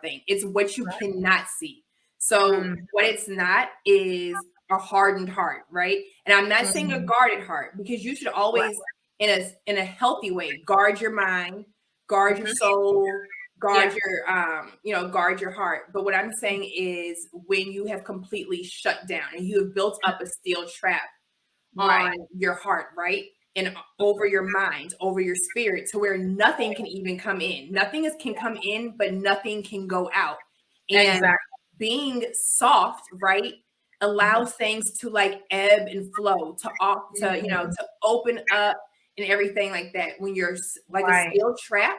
thing. It's what you cannot see. So what it's not is a hardened heart, right? And I'm not saying a guarded heart, because you should always, in a healthy way, guard your mind, guard your soul, guard your guard your heart. But what I'm saying is, when you have completely shut down and you have built up a steel trap on your heart, right? And over your mind, over your spirit, to where nothing can even come in. Nothing can come in, but nothing can go out. And being soft, right, allows things to like ebb and flow, to open up and everything like that. When you're like a steel trap,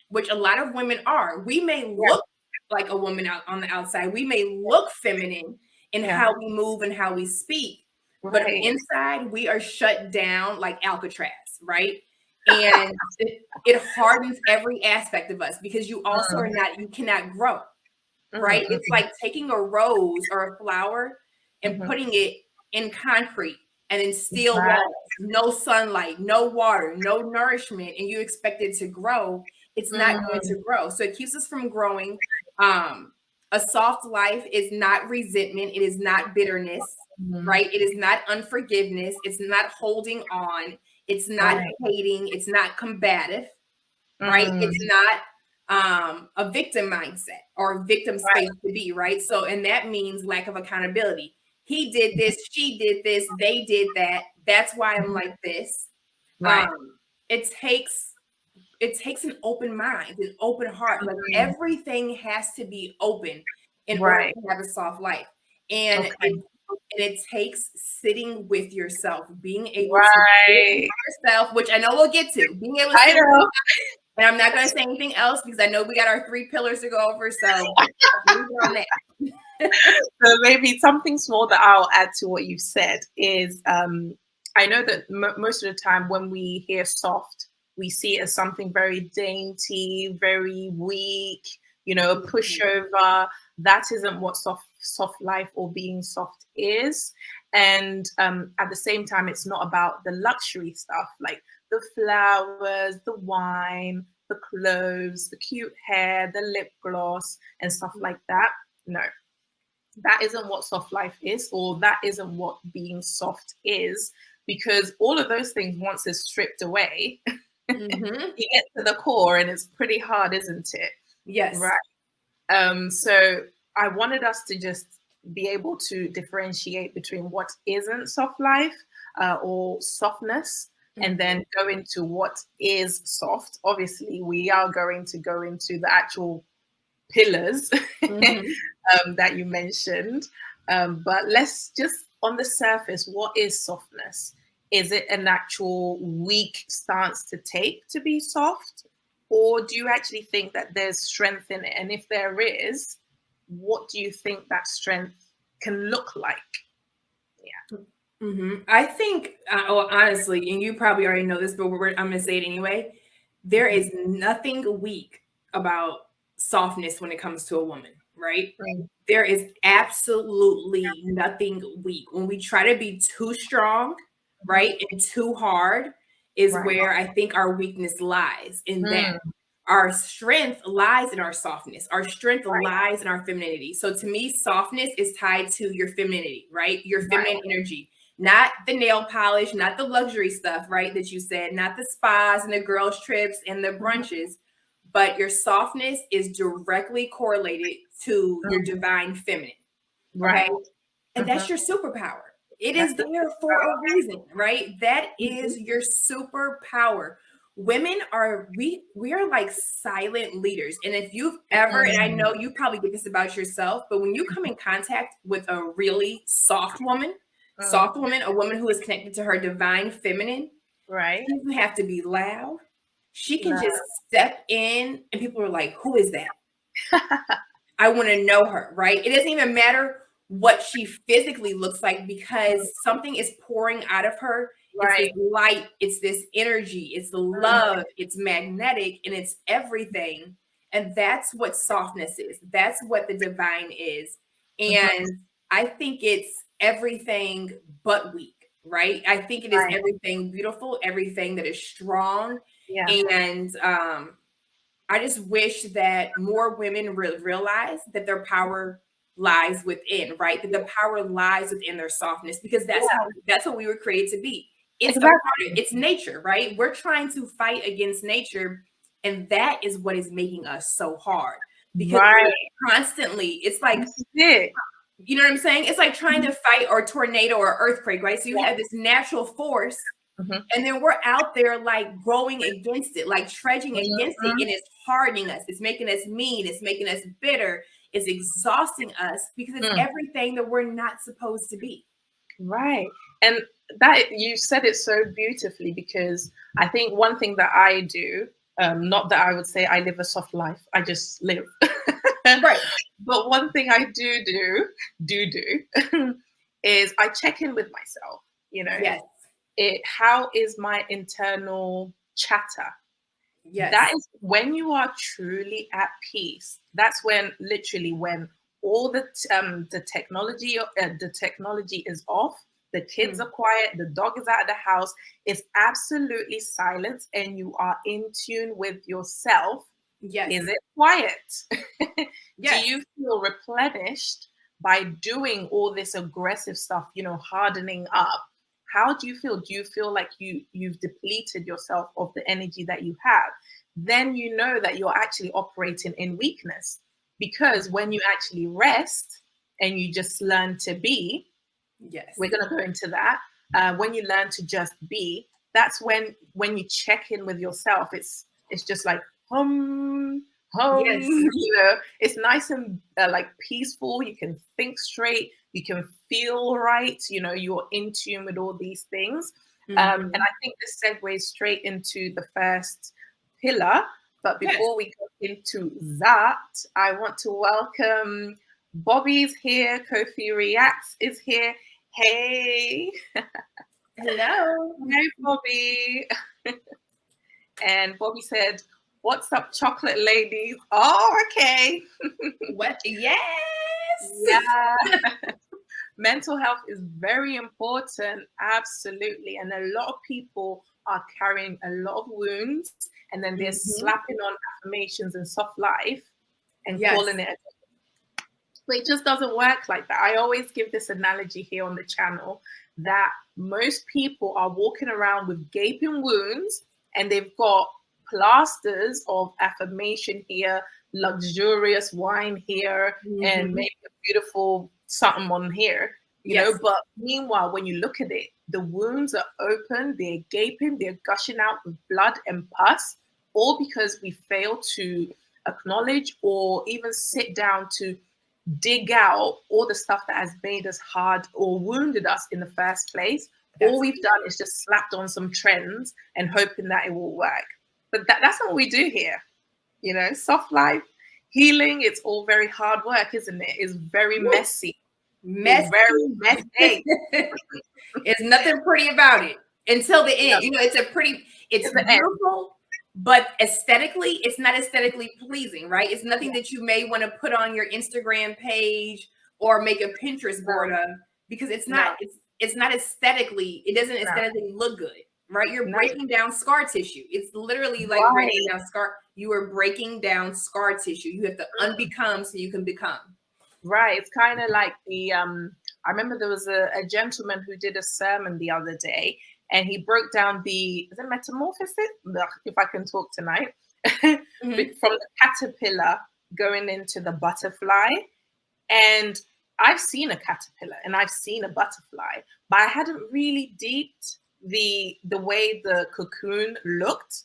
which a lot of women are, we may look like a woman out on the outside. We may look feminine in how we move and how we speak. But inside, we are shut down like Alcatraz, right? And it hardens every aspect of us, because you also you cannot grow, right? It's like taking a rose or a flower and putting it in concrete and in steel walls, no sunlight, no water, no nourishment, and you expect it to grow. It's not going to grow. So it keeps us from growing. A soft life is not resentment. It is not bitterness, right? It is not unforgiveness. It's not holding on. It's not hating. It's not combative, right? It's not a victim mindset or victim space to be, right? So, and that means lack of accountability. He did this, she did this, they did that. That's why I'm like this. It takes an open mind, an open heart. Like everything has to be open in order to have a soft life. And it takes sitting with yourself, being able to sit with yourself, which I know we'll get to. Being able to sit with yourself, and I'm not going to say anything else, because I know we got our 3 pillars to go over. So on that. So maybe something small that I'll add to what you've said is, I know that most of the time when we hear soft, we see it as something very dainty, very weak, a pushover. That isn't what soft life or being soft is. And at the same time, it's not about the luxury stuff like the flowers, the wine, the clothes, the cute hair, the lip gloss, and stuff like that. No, that isn't what soft life is, or that isn't what being soft is, because all of those things, once it's stripped away, you get to the core, and it's pretty hard, isn't it? Yes. Right. So I wanted us to just be able to differentiate between what isn't soft life or softness, and then go into what is soft. Obviously, we are going to go into the actual pillars that you mentioned. But let's just, on the surface, what is softness? Is it an actual weak stance to take to be soft? Or do you actually think that there's strength in it? And if there is, what do you think that strength can look like? Yeah. I think, honestly, and you probably already know this, but I'm going to say it anyway. There is nothing weak about softness when it comes to a woman, right? There is absolutely nothing weak. When we try to be too strong, right, and too hard is where I think our weakness lies, in that our strength lies in our softness. Our strength lies in our femininity. So to me, softness is tied to your femininity, right? Your feminine energy. Not the nail polish, not the luxury stuff, right, that you said, not the spas and the girls' trips and the brunches, but your softness is directly correlated to your divine feminine, okay? And that's your superpower. It is there for a reason, right? That is your superpower. Women are, we are like silent leaders. And if you've ever, and I know you probably get this about yourself, but when you come in contact with a really soft woman, a woman who is connected to her divine feminine, she doesn't have to be loud. She can just step in and people are like, who is that? I want to know her, right? It doesn't even matter what she physically looks like, because something is pouring out of her. It's this light, it's this energy, it's the love, it's magnetic, and it's everything. And that's what softness is. That's what the divine is. And I think it's everything but weak, right? I think it is everything beautiful, everything that is strong. And I just wish that more women realize that their power lies within, right? That the power lies within their softness, because that's what we were created to be. It's Exactly. it's nature, right? We're trying to fight against nature, and that is what is making us so hard, because we're constantly, it's like, you know what I'm saying? It's like trying to fight or tornado or earthquake, right? So you have this natural force, and then we're out there like growing against it, like trudging against it, and it's hardening us. It's making us mean. It's making us bitter. It's exhausting us, because it's everything that we're not supposed to be. Right. And that, you said it so beautifully, because I think one thing that I do, not that I would say I live a soft life, I just live. Right. But one thing I do is I check in with myself, you know. Yes. How is my internal chatter? Yes. That is when you are truly at peace. That's when, literally, when all the technology is off, the kids are quiet, the dog is out of the house, it's absolutely silence, and you are in tune with yourself. Yes. Is it quiet? Yes. Do you feel replenished by doing all this aggressive stuff, you know, hardening up? How do you feel? Do you feel like you've depleted yourself of the energy that you have? Then you know that you're actually operating in weakness. Because when you actually rest and you just learn to be, we're going to go into that. When you learn to just be, that's when you check in with yourself. It's just like home. Yes. You know, it's nice and like peaceful. You can think straight. You can feel right. You know, you're in tune with all these things. And I think this segues straight into the first pillar. But before we go into that, I want to welcome Bobby's here. Kofi Reacts is here. Hey. Hello. Hey, Bobby. And Bobby said, "What's up, chocolate ladies?" Oh, okay. What? Yes. Yeah. Mental health is very important. Absolutely. And a lot of people are carrying a lot of wounds, and then they're slapping on affirmations and soft life and calling it. But it just doesn't work like that. I always give this analogy here on the channel that most people are walking around with gaping wounds, and they've got plasters of affirmation here, luxurious wine here, and maybe a beautiful something on here, you know. But meanwhile, when you look at it, the wounds are open, they're gaping, they're gushing out with blood and pus, all because we fail to acknowledge or even sit down to dig out all the stuff that has made us hard or wounded us in the first place. All we've done is just slapped on some trends and hoping that it will work. But that's not what we do here. You know, soft life, healing, it's all very hard work, isn't it? It's very messy. Messy. It's very messy. There's nothing pretty about it until the end. You know, it's beautiful, but aesthetically, it's not aesthetically pleasing, right? It's nothing that you may want to put on your Instagram page or make a Pinterest board of, because it's not aesthetically, it doesn't aesthetically look good, right? You're breaking down scar tissue. It's literally like breaking down you are breaking down scar tissue. You have to unbecome so you can become. Right. It's kind of like the I remember there was a gentleman who did a sermon the other day, and he broke down the metamorphosis, if I can talk tonight, from the caterpillar going into the butterfly. And I've seen a caterpillar and I've seen a butterfly, but I hadn't really deeped the way the cocoon looked.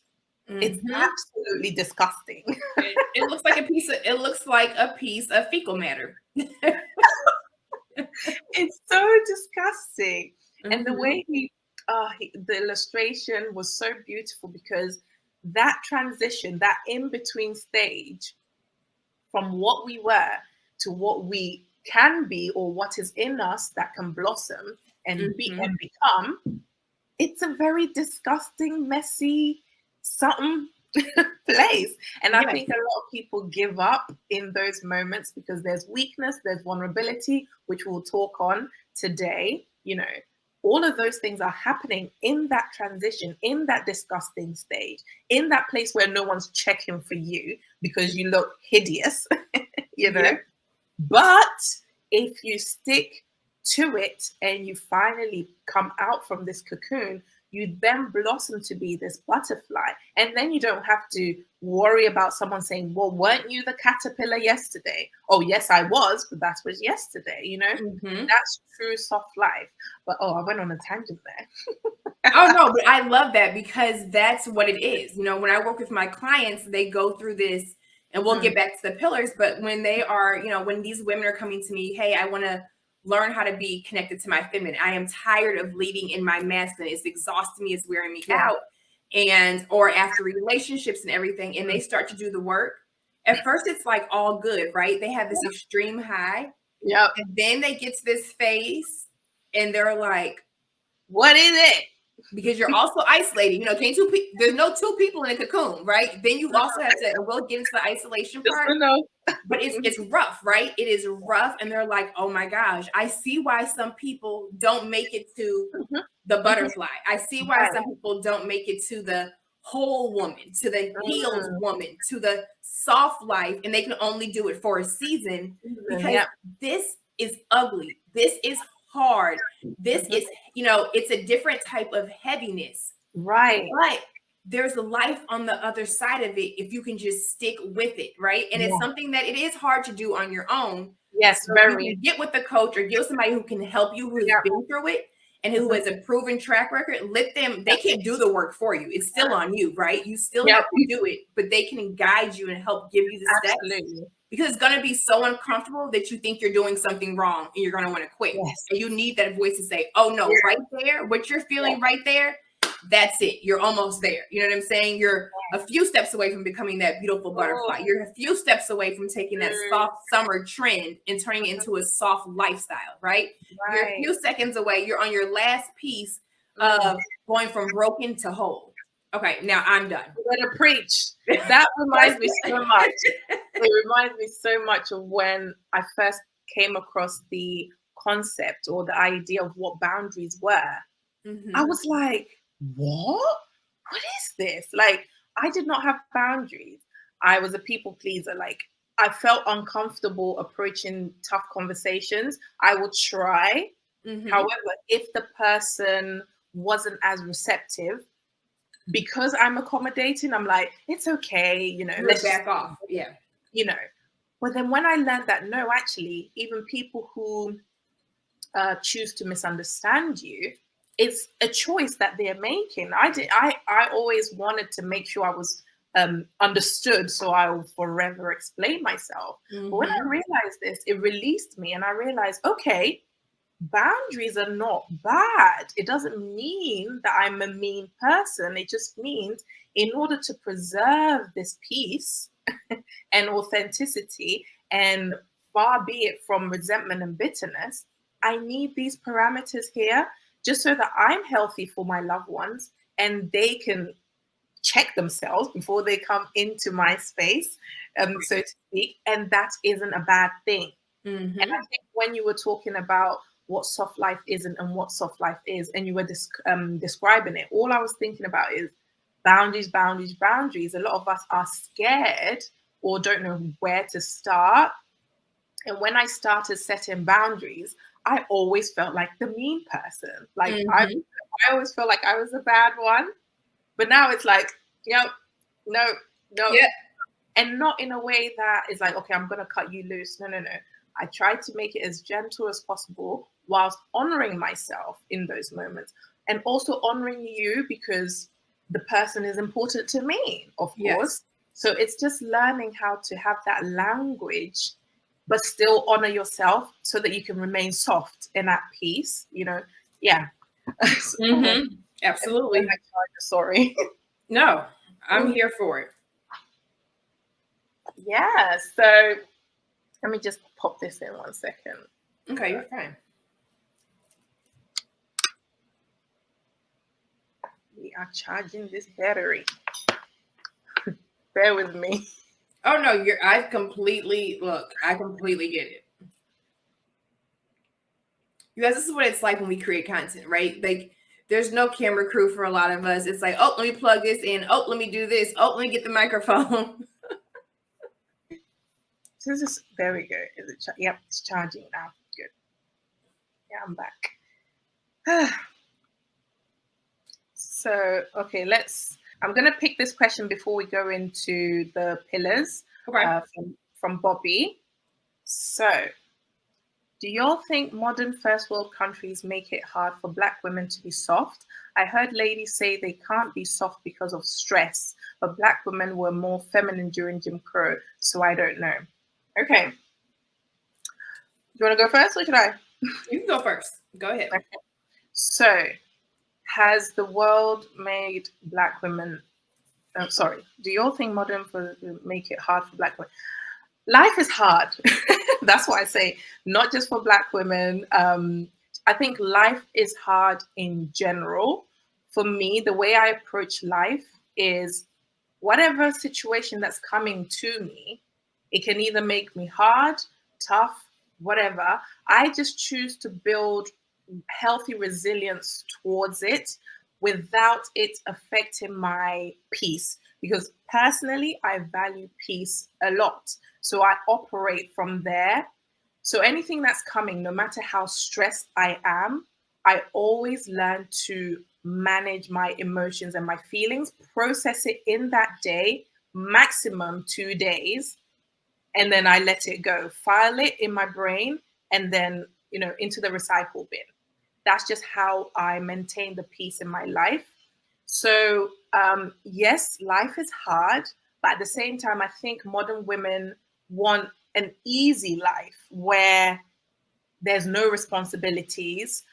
It's absolutely disgusting. It looks like a piece of fecal matter. It's so disgusting. And the way the illustration was so beautiful, because that transition, that in-between stage from what we were to what we can be, or what is in us that can blossom and be and become, it's a very disgusting, messy something place. And I think a lot of people give up in those moments because there's weakness, there's vulnerability, which we'll talk on today, you know, all of those things are happening in that transition, in that disgusting stage, in that place where no one's checking for you because you look hideous, you know. Yep. But if you stick to it and you finally come out from this cocoon, you then blossom to be this butterfly. And then you don't have to worry about someone saying, well, weren't you the caterpillar yesterday? Oh, yes, I was, but that was yesterday, you know? That's true soft life. But I went on a tangent there. Oh no, but I love that because that's what it is. You know, when I work with my clients, they go through this, and we'll get back to the pillars, but when they are, you know, when these women are coming to me, hey, I want to learn how to be connected to my feminine. I am tired of leading in my masculine. It's exhausting me, it's wearing me out. And or after relationships and everything, and they start to do the work. At first, it's like all good, right? They have this extreme high. Yep. And then they get to this phase and they're like, what is it? Because you're also isolating, you know, there's no two people in a cocoon, right? Then you also have to, and we'll get into the isolation part, but it's rough, right? It is rough. And they're like, oh my gosh, I see why some people don't make it to the butterfly. I see why some people don't make it to the whole woman, to the healed woman, to the soft life, and they can only do it for a season because this is ugly. This is hard. This is, you know, it's a different type of heaviness. Right. But there's a life on the other side of it if you can just stick with it, right? And it's something that it is hard to do on your own. Yes, so very. You can get with the coach or get with somebody who can help you, who's been through it and who has a proven track record. Let them, they can't do the work for you. It's still on you, right? You still have to do it, but they can guide you and help give you the steps. Because it's going to be so uncomfortable that you think you're doing something wrong and you're going to want to quit. And you need that voice to say, oh no, right there, what you're feeling right there, that's it. You're almost there. You know what I'm saying? You're a few steps away from becoming that beautiful butterfly. You're a few steps away from taking that soft summer trend and turning it into a soft lifestyle, right? You're a few seconds away. You're on your last piece of going from broken to whole. Okay, now I'm done. You better preach. That reminds me so much. It reminds me so much of when I first came across the concept or the idea of what boundaries were. I was like, what? What is this? Like, I did not have boundaries. I was a people pleaser. Like, I felt uncomfortable approaching tough conversations. I would try. However, if the person wasn't as receptive, because I'm accommodating, I'm like, it's okay, you know, let's back off. Yeah. You know, but then when I learned that, no, actually, even people who choose to misunderstand you, it's a choice that they're making. I always wanted to make sure I was understood, so I will forever explain myself. But when I realized this, it released me, and I realized, okay, boundaries are not bad. It doesn't mean that I'm a mean person. It just means in order to preserve this peace and authenticity, and far be it from resentment and bitterness, I need these parameters here just so that I'm healthy for my loved ones and they can check themselves before they come into my space, so to speak. And that isn't a bad thing. And I think when you were talking about what soft life isn't and what soft life is, and you were describing it, all I was thinking about is boundaries, boundaries, boundaries. A lot of us are scared or don't know where to start. And when I started setting boundaries, I always felt like the mean person. Like I always felt like I was a bad one. But now it's like, no. Yeah. And not in a way that is like, okay, I'm going to cut you loose. No. I try to make it as gentle as possible whilst honoring myself in those moments, and also honoring you because the person is important to me, of course. So it's just learning how to have that language, but still honor yourself so that you can remain soft and at peace, you know? Yeah. Absolutely. Sorry. No, I'm here for it. Yeah. So let me just pop this in 1 second. Okay, you're fine. We are charging this battery. Bear with me. Oh no, I completely get it. You guys, this is what it's like when we create content, right? Like, there's no camera crew for a lot of us. It's like, oh, let me plug this in. Oh, let me do this. Oh, let me get the microphone. This is very good. Is it? Yep, it's charging now. Good. Yeah, I'm back. So, okay, I'm going to pick this question before we go into the pillars. Okay. From Bobby. So, do y'all think modern first world countries make it hard for Black women to be soft? I heard ladies say they can't be soft because of stress, but Black women were more feminine during Jim Crow, so I don't know. Okay. Do you want to go first or should I? You can go first. Go ahead. Okay. So, has the world made Black women... do you all think modern make it hard for Black women? Life is hard. That's what I say. Not just for Black women. I think life is hard in general. For me, the way I approach life is whatever situation that's coming to me, it can either make me hard, tough, whatever. I just choose to build healthy resilience towards it without it affecting my peace. Because personally, I value peace a lot. So I operate from there. So anything that's coming, no matter how stressed I am, I always learn to manage my emotions and my feelings, process it in that day, maximum 2 days, and then I let it go, file it in my brain, and then, into the recycle bin. That's just how I maintain the peace in my life. So yes, life is hard, but at the same time, I think modern women want an easy life where there's no responsibilities,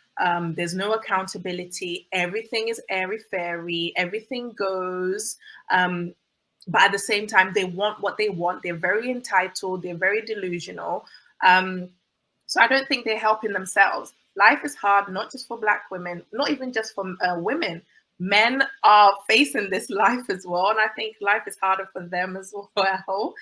there's no accountability, everything is airy-fairy, everything goes. But at the same time, they want what they want. They're very entitled, they're very delusional. So I don't think they're helping themselves. Life is hard, not just for Black women, not even just for women. Men are facing this life as well. And I think life is harder for them as well.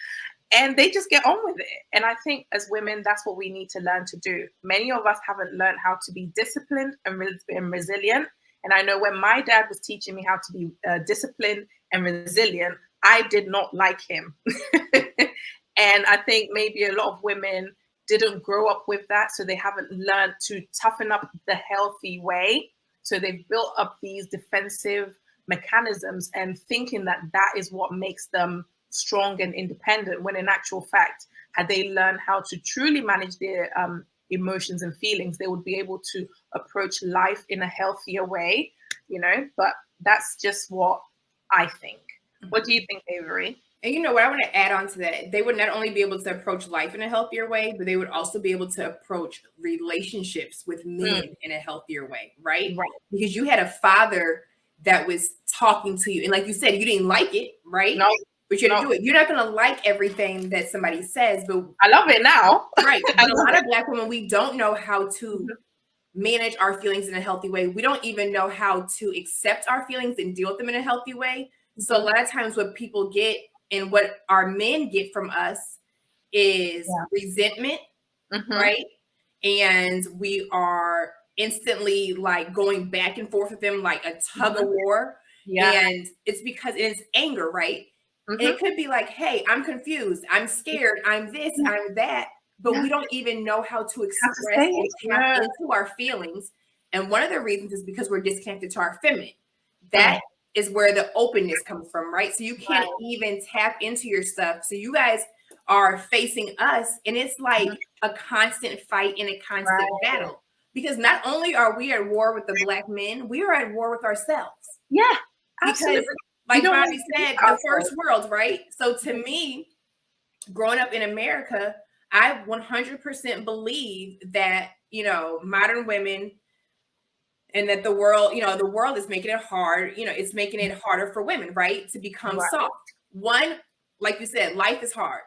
And they just get on with it. And I think as women, that's what we need to learn to do. Many of us haven't learned how to be disciplined and resilient. And I know when my dad was teaching me how to be disciplined and resilient, I did not like him. And I think maybe a lot of women didn't grow up with that. So they haven't learned to toughen up the healthy way. So they've built up these defensive mechanisms and thinking that that is what makes them strong and independent, when in actual fact, had they learned how to truly manage their emotions and feelings, they would be able to approach life in a healthier way, but that's just what I think. What do you think, Avery? And what I want to add on to that, they would not only be able to approach life in a healthier way, but they would also be able to approach relationships with men in a healthier way, right? Because you had a father that was talking to you. And like you said, you didn't like it, right? No. But you had to do it. You're not going to like everything that somebody says, but I love it now. Right. But a lot of Black women, we don't know how to manage our feelings in a healthy way. We don't even know how to accept our feelings and deal with them in a healthy way. So a lot of times what people get and what our men get from us is resentment, right? And we are instantly like going back and forth with them like a tug of war. And it's because it's anger, right? And it could be like, hey, I'm confused, I'm scared, I'm this, I'm that, but we don't even know how to express and tap into our feelings. And one of the reasons is because we're disconnected to our feminine. That is where the openness comes from, right? So you can't even tap into your stuff. So you guys are facing us, and it's like a constant fight and a constant battle. Because not only are we at war with the Black men, we are at war with ourselves. Yeah, absolutely. Because like Bobby said, the first world, right? So to me, growing up in America, I 100% believe that, modern women and that the world is making it hard. It's making it harder for women, right? To become soft. One, like you said, life is hard.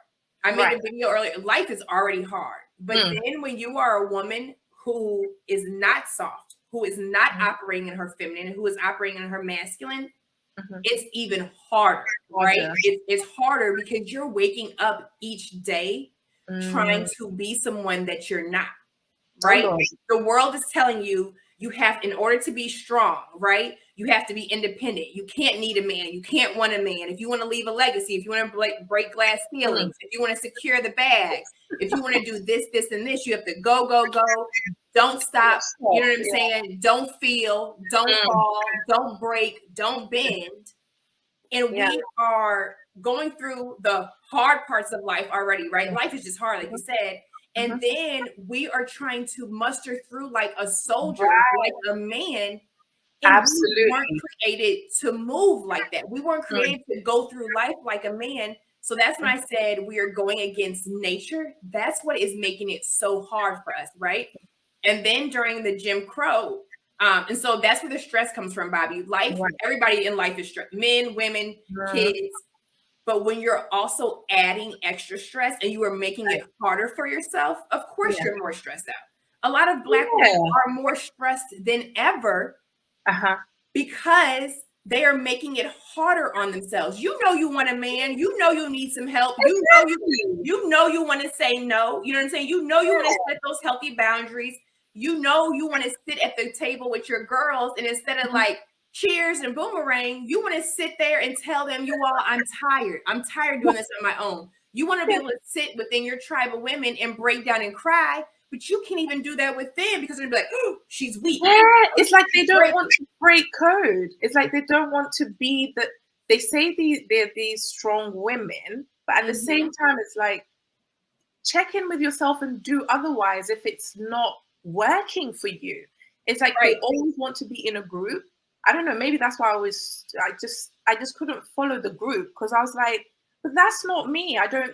I made a video earlier. Life is already hard. But then when you are a woman who is not soft, who is not operating in her feminine, who is operating in her masculine, it's even harder, right? It's harder because you're waking up each day trying to be someone that you're not. right? The world is telling you you have, in order to be strong, right? You have to be independent. You can't need a man. You can't want a man. If you want to leave a legacy, if you want to break glass ceilings, if you want to secure the bag, if you want to do this, this, and this, you have to go, go, go. Don't stop. You know what I'm saying? Don't feel, don't fall, don't break, don't bend. And we are going through the hard parts of life already, right? Life is just hard, like you said. And then we are trying to muster through like a soldier, like a man. And we weren't created to move like that. We weren't created to go through life like a man. So that's when I said we are going against nature. That's what is making it so hard for us, right? And then during the Jim Crow, and so that's where the stress comes from, Bobby. Life, everybody in life is stressed, men, women, kids. But when you're also adding extra stress and you are making it harder for yourself, of course you're more stressed out. A lot of Black women are more stressed than ever because they are making it harder on themselves. You know you want a man. You know you need some help. You know you want to say no. You know what I'm saying? You know you want to set those healthy boundaries. You know you want to sit at the table with your girls, and instead of like cheers and boomerang, you want to sit there and tell them, you all, I'm tired. I'm tired doing this on my own. You want to be able to sit within your tribe of women and break down and cry, but you can't even do that with them because they're like, oh, she's weak. Yeah, it's like they don't want to break code. It's like they don't want to be that. They say they're these strong women, but at the same time, it's like, check in with yourself and do otherwise if it's not working for you. It's like they always want to be in a group. I don't know, maybe that's why I just couldn't follow the group, because I was like, but that's not me. I don't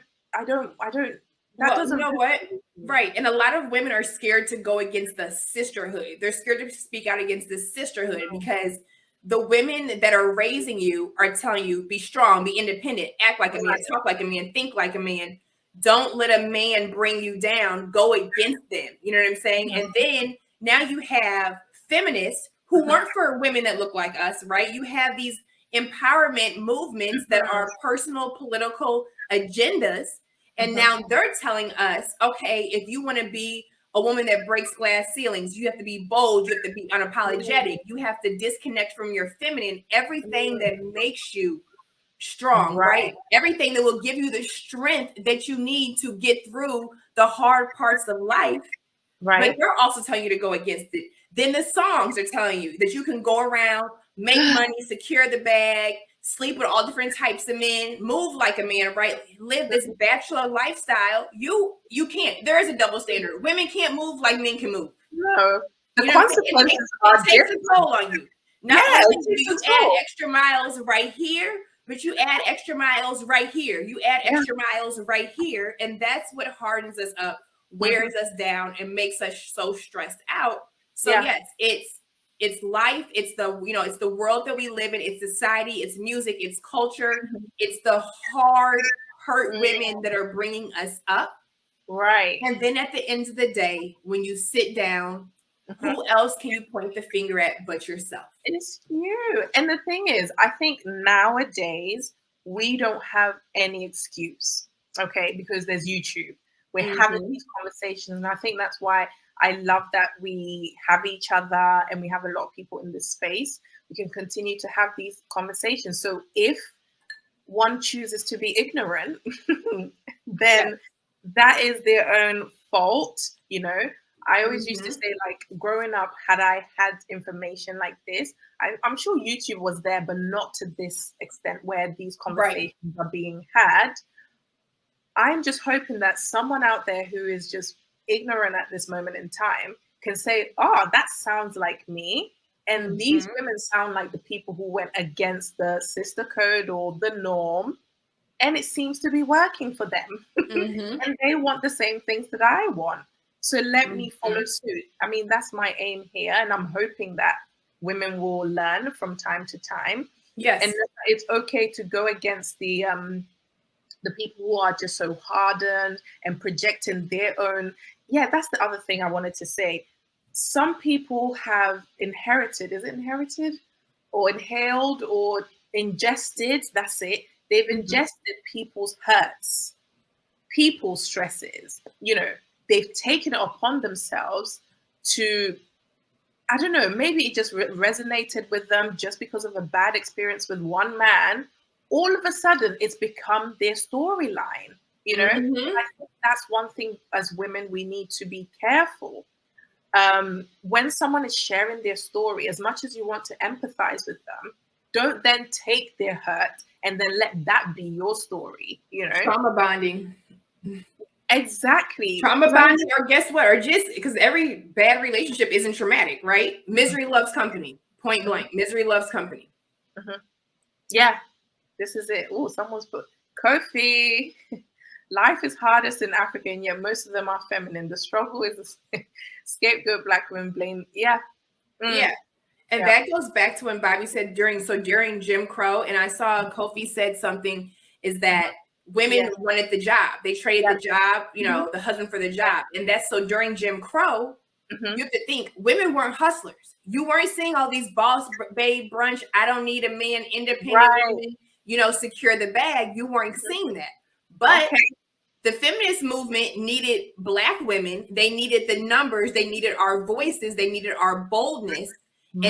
that doesn't, you know what? Right. And a lot of women are scared to go against the sisterhood. They're scared to speak out against the sisterhood because the women that are raising you are telling you, be strong, be independent, act like a man, talk like a man, think like a man. Don't let a man bring you down. Go against them. You know what I'm saying? And then now you have feminists who weren't for women that look like us, right? You have these empowerment movements that are personal political agendas. And now they're telling us, okay, if you want to be a woman that breaks glass ceilings, you have to be bold, you have to be unapologetic, you have to disconnect from your feminine, everything that makes you strong, right? Everything that will give you the strength that you need to get through the hard parts of life. But they're also telling you to go against it. Then the songs are telling you that you can go around, make money, secure the bag, sleep with all different types of men, move like a man, right? Live this bachelor lifestyle. You can't. There is a double standard. Women can't move like men can move. No, the consequences are different. It takes a toll on you. Not only do you add extra miles right here, but you add extra miles right here. You add extra miles right here, and that's what hardens us up, wears us down, and makes us so stressed out. So yes, it's life, it's the world that we live in, it's society, it's music, it's culture, it's the hard hurt women that are bringing us up. Right. And then at the end of the day, when you sit down, who else can you point the finger at but yourself? It's you. And the thing is, I think nowadays we don't have any excuse, okay? Because there's YouTube. We're having these conversations, and I think that's why I love that we have each other and we have a lot of people in this space. We can continue to have these conversations. So if one chooses to be ignorant, then that is their own fault, you know? I always used to say, like, growing up, had I had information like this, I'm sure YouTube was there, but not to this extent where these conversations are being had. I'm just hoping that someone out there who is just ignorant at this moment in time can say, oh, that sounds like me. And these women sound like the people who went against the sister code or the norm. And it seems to be working for them. And they want the same things that I want. So let me follow suit. I mean, that's my aim here. And I'm hoping that women will learn from time to time. Yes. And it's okay to go against the people who are just so hardened and projecting their own. Yeah, that's the other thing I wanted to say. Some people have inherited, is it inherited? Or inhaled or ingested, that's it. They've ingested people's hurts, people's stresses. You know, they've taken it upon themselves to, I don't know, maybe it just resonated with them just because of a bad experience with one man. All of a sudden, it's become their storyline. You know, Mm-hmm. I think that's one thing as women we need to be careful. When someone is sharing their story, as much as you want to empathize with them, don't then take their hurt and then let that be your story. You know, Trauma bonding. exactly. Trauma bonding, or guess what? Or just because every bad relationship isn't traumatic, right? Misery loves company. Point blank. Misery loves company. Yeah, this is it. Oh, someone's put Kofi. Life is hardest in Africa, and yet most of them are feminine. The struggle is a scapegoat black women blame. Yeah. Yeah. And that goes back to when Bobby said during Jim Crow, and I saw Kofi said something, is that women wanted the job. They traded the job, you know, the husband for the job. And that's so during Jim Crow, you have to think women weren't hustlers. You weren't seeing all these boss babe brunch, I don't need a man, independent women, you know, secure the bag. You weren't seeing that. But the feminist movement needed black women. They needed the numbers. They needed our voices. They needed our boldness. And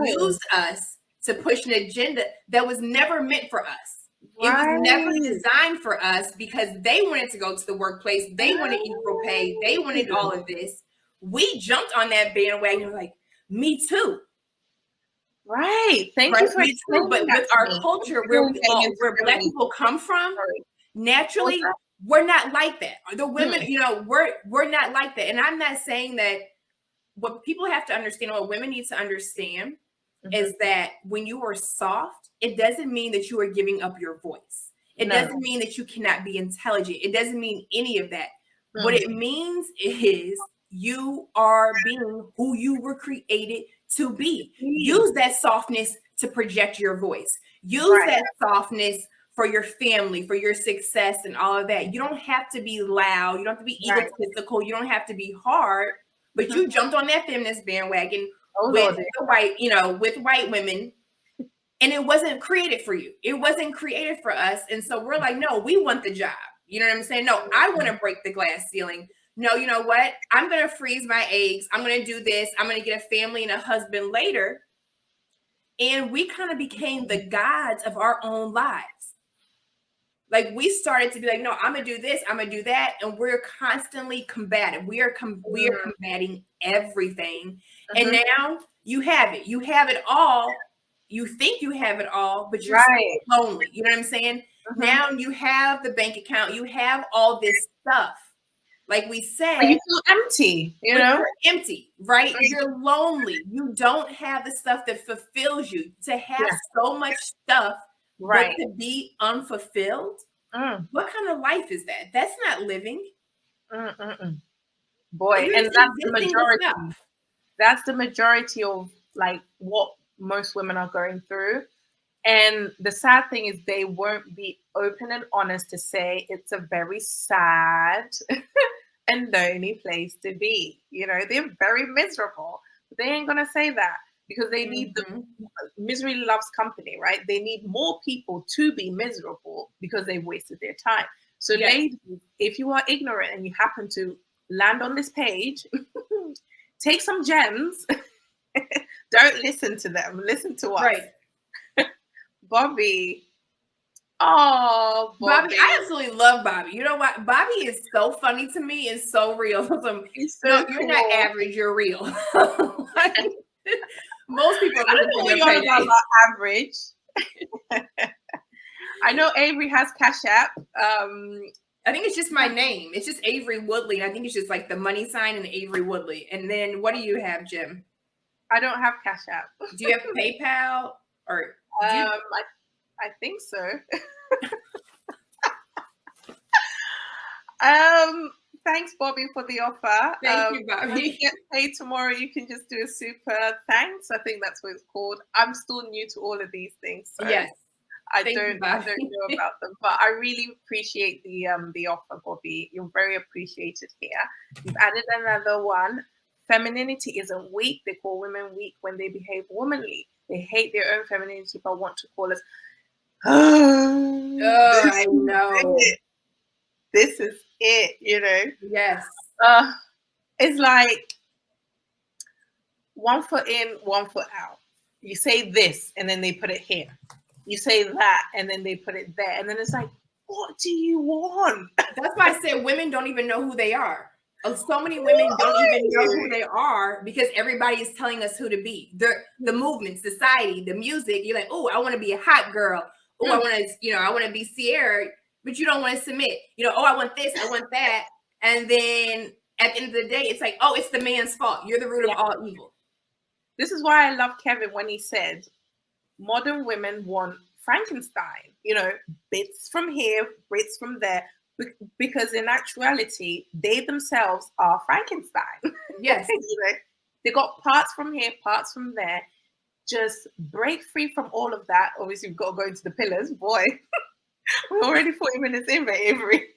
they used us to push an agenda that was never meant for us. It was never designed for us because they wanted to go to the workplace. They wanted equal pay. They wanted all of this. We jumped on that bandwagon like, me too. Right. Thank you for explaining. But with our culture, where black people come from, naturally, we're not like that. The women, you know, we're not like that. And I'm not saying that. What people have to understand, what women need to understand, is that when you are soft, it doesn't mean that you are giving up your voice. It doesn't mean that you cannot be intelligent. It doesn't mean any of that. What it means is you are being who you were created to be. Use that softness to project your voice. Use that softness for your family, for your success and all of that. You don't have to be loud. You don't have to be egotistical. You don't have to be hard. But you jumped on that feminist bandwagon with the white, you know, with white women, and it wasn't created for you. It wasn't created for us. And so we're like, no, we want the job. You know what I'm saying? No, I want to break the glass ceiling. No, you know what? I'm going to freeze my eggs. I'm going to do this. I'm going to get a family and a husband later. And we kind of became the gods of our own lives. Like we started to be like, no, I'm gonna do this, I'm gonna do that, and we're constantly combative. We are combating everything, and now you have it. You have it all. You think you have it all, but you're so lonely. You know what I'm saying? Now you have the bank account. You have all this stuff. Like we said, but you feel empty. You know, you're empty, right? You're lonely. You don't have the stuff that fulfills you. To have so much stuff. But to be unfulfilled, what kind of life is that? That's not living. Boy, and that's the majority. That's the majority of like what most women are going through. And the sad thing is they won't be open and honest to say it's a very sad and lonely place to be. You know, they're very miserable. They ain't gonna say that. Because they need the misery loves company, right? They need more people to be miserable because they've wasted their time. So, ladies, if you are ignorant and you happen to land on this page, take some gems. Don't listen to them. Listen to us. Right. Bobby. Oh, Bobby. I absolutely love Bobby. You know what? Bobby is so funny to me and so real. He's so you're not average, you're real. Most people I don't know what you're about average. I know Avery has Cash App. I think it's just my name. It's just Avery Woodley. And I think it's just like the money sign and Avery Woodley. And then what do you have, Jim? I don't have Cash App. Do you have PayPal or? I think so. Thanks, Bobby, for the offer. Thank you, Bobby. When you get paid tomorrow, you can just do a super thanks. I think that's what it's called. I'm still new to all of these things. So yes. I don't know about them, but I really appreciate the offer, Bobby. You're very appreciated here. You've added another one. Femininity isn't weak. They call women weak when they behave womanly. They hate their own femininity, but want to call us. I know. This is it, you know. Yes. It's like one foot in, one foot out. You say this, and then they put it here. You say that, and then they put it there. And then it's like, what do you want? That's why I said women don't even know who they are. So many women don't even know who they are because everybody is telling us who to be. The movement, society, the music. You're like, oh, I want to be a hot girl. Oh, I want to, I want to be Sierra, but you don't want to submit. Oh, I want this, I want that. And then at the end of the day, it's like, oh, it's the man's fault. You're the root of all evil. This is why I love Kevin when he said, modern women want Frankenstein, bits from here, bits from there, because in actuality, they themselves are Frankenstein. Yes. They got parts from here, parts from there. Just break free from all of that. Obviously, we've got to go into the pillars. Boy, we're already 40 minutes in, but Avery.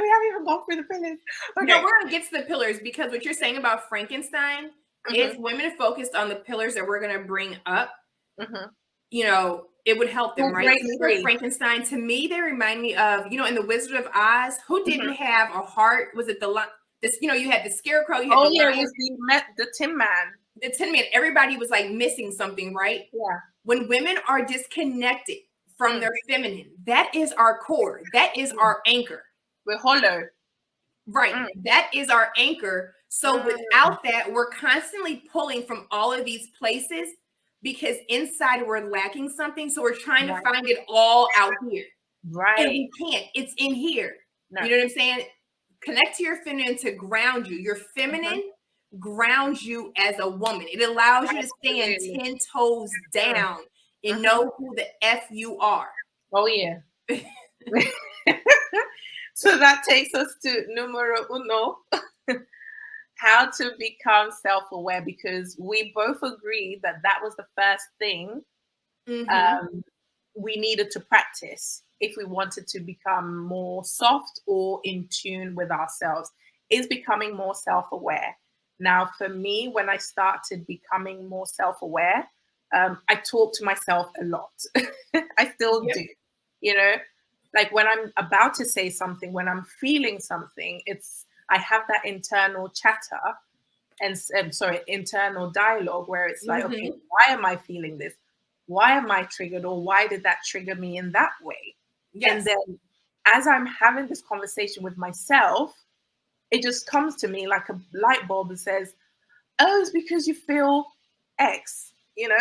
We haven't even gone through the pillars. Okay. No, we're going to get to the pillars because what you're saying about Frankenstein is women focused on the pillars that we're going to bring up. It would help them, right? Frankenstein, to me, they remind me of, in the Wizard of Oz, who didn't have a heart? Was it you had the Scarecrow, you had it was the Tin Man. The Tin Man, everybody was like missing something, right? Yeah. When women are disconnected from their feminine, that is our core. That is our anchor. We're hollow. Right. That is our anchor. So without that, we're constantly pulling from all of these places because inside we're lacking something. So we're trying to find it all out here. Right. And we can't. It's in here. No. You know what I'm saying? Connect to your feminine to ground you. Your feminine grounds you as a woman. It allows you to stand 10 toes down and know who the F you are. Oh, yeah. So that takes us to numero uno. How to become self-aware, because we both agreed that was the first thing we needed to practice if we wanted to become more soft or in tune with ourselves, is becoming more self-aware. Now, for me, when I started becoming more self-aware, I talk to myself a lot. I still do, like when I'm about to say something, when I'm feeling something, I have that internal chatter and internal dialogue where it's like, okay, why am I feeling this? Why am I triggered? Or why did that trigger me in that way? Yes. And then as I'm having this conversation with myself, it just comes to me like a light bulb that says, oh, it's because you feel X, And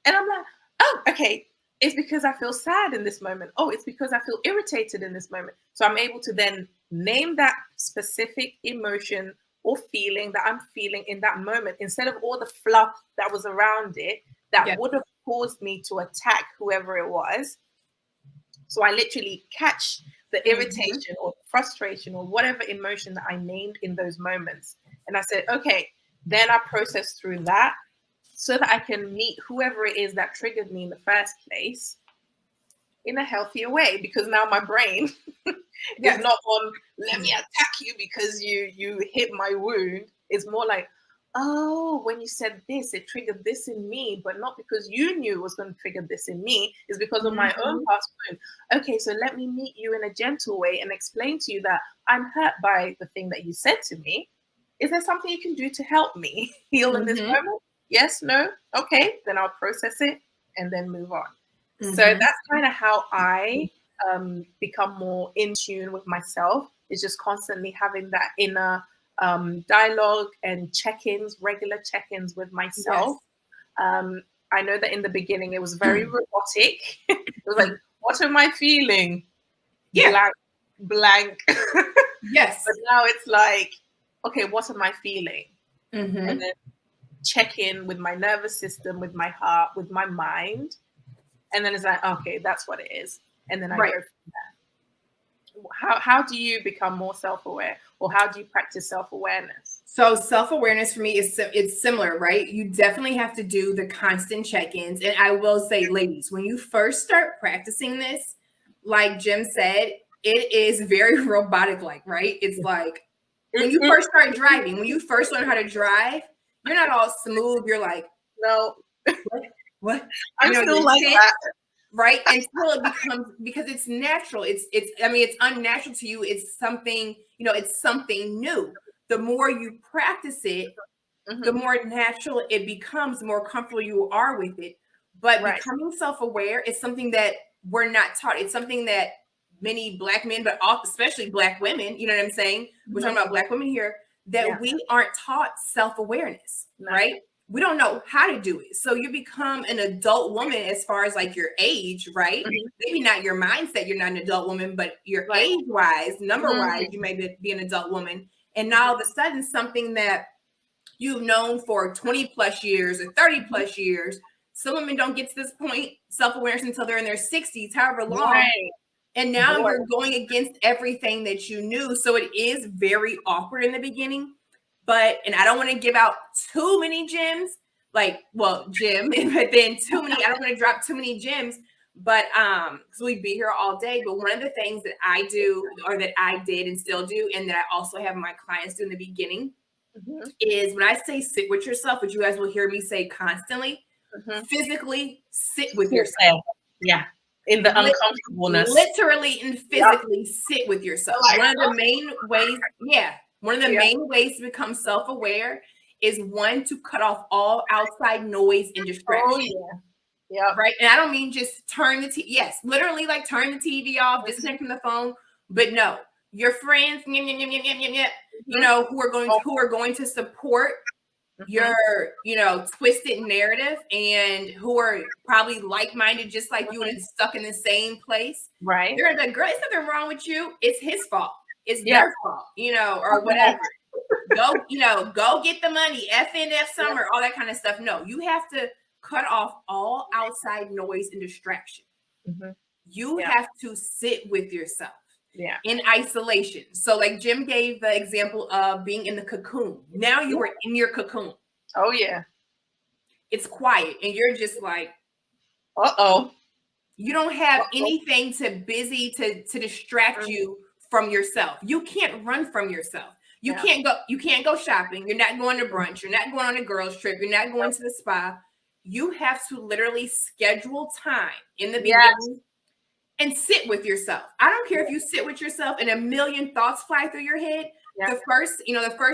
I'm like, oh, okay. It's because I feel sad in this moment. Oh, it's because I feel irritated in this moment. So I'm able to then name that specific emotion or feeling that I'm feeling in that moment instead of all the fluff that was around it that would have caused me to attack whoever it was. So I literally catch the irritation or frustration or whatever emotion that I named in those moments. And I said, okay, then I process through that so that I can meet whoever it is that triggered me in the first place in a healthier way, because now my brain is not on, let me attack you because you hit my wound. It's more like, oh, when you said this, it triggered this in me, but not because you knew it was going to trigger this in me. It's because of my own past wound. Okay, so let me meet you in a gentle way and explain to you that I'm hurt by the thing that you said to me. Is there something you can do to help me heal in this moment? Yes, no, okay, then I'll process it and then move on. So that's kind of how I become more in tune with myself, is just constantly having that inner dialogue and check-ins, regular check-ins with myself. Yes. I know that in the beginning it was very robotic. It was like, what am I feeling? Yeah. Blank. Yes. But now it's like, okay, what am I feeling? And then check in with my nervous system, with my heart, with my mind. And then it's like, okay, that's what it is. And then I go from there. How do you become more self-aware, or how do you practice self-awareness? So self-awareness for me it's similar, right? You definitely have to do the constant check-ins. And I will say, ladies, when you first start practicing this, like Jim said, it is very robotic-like, right? It's like when you first start driving, when you first learn how to drive, you're not all smooth. You're like, no, what? I'm still like that. Right? Until it becomes, because it's natural. It's unnatural to you. It's something, it's something new. the more you practice it, the more natural it becomes, the more comfortable you are with it. But becoming self-aware is something that we're not taught. It's something that many Black men, but especially Black women, you know what I'm saying? We're talking about Black women here, that we aren't taught self-awareness, right? We don't know how to do it. So you become an adult woman as far as like your age, right? Maybe not your mindset, you're not an adult woman, but your age-wise, number-wise, you may be an adult woman. And now all of a sudden, something that you've known for 20 plus years or 30 plus years, some women don't get to this point, self-awareness, until they're in their 60s, however long. And now you're going against everything that you knew. So it is very awkward in the beginning. And I don't want to give out too many gems, but then too many, I don't want to drop too many gems, but because we'd be here all day. But one of the things that I do, or that I did and still do, and that I also have my clients do in the beginning, is when I say sit with yourself, which you guys will hear me say constantly, physically sit with yourself. Yeah. In the uncomfortableness. Literally and physically sit with yourself. One of the main ways to become self-aware is, one, to cut off all outside noise and distraction. Right. And I don't mean just turn the TV. Yes, literally like turn the TV off, disconnect from the phone. But no, your friends, you know, who are going to support your, twisted narrative, and who are probably like-minded, just like you, and stuck in the same place. Right. They're the girl. There's nothing wrong with you. It's his fault. It's their fault, or whatever. Go get the money. FNF summer, all that kind of stuff. No, you have to cut off all outside noise and distraction. You have to sit with yourself. In isolation. So like Jim gave the example of being in the cocoon. Now you are in your cocoon. Oh yeah. It's quiet and you're just like, you don't have anything to distract you from yourself. You can't run from yourself. You can't go shopping. You're not going to brunch. You're not going on a girls trip. You're not going to the spa. You have to literally schedule time in the beginning and sit with yourself. I don't care if you sit with yourself and a million thoughts fly through your head. The first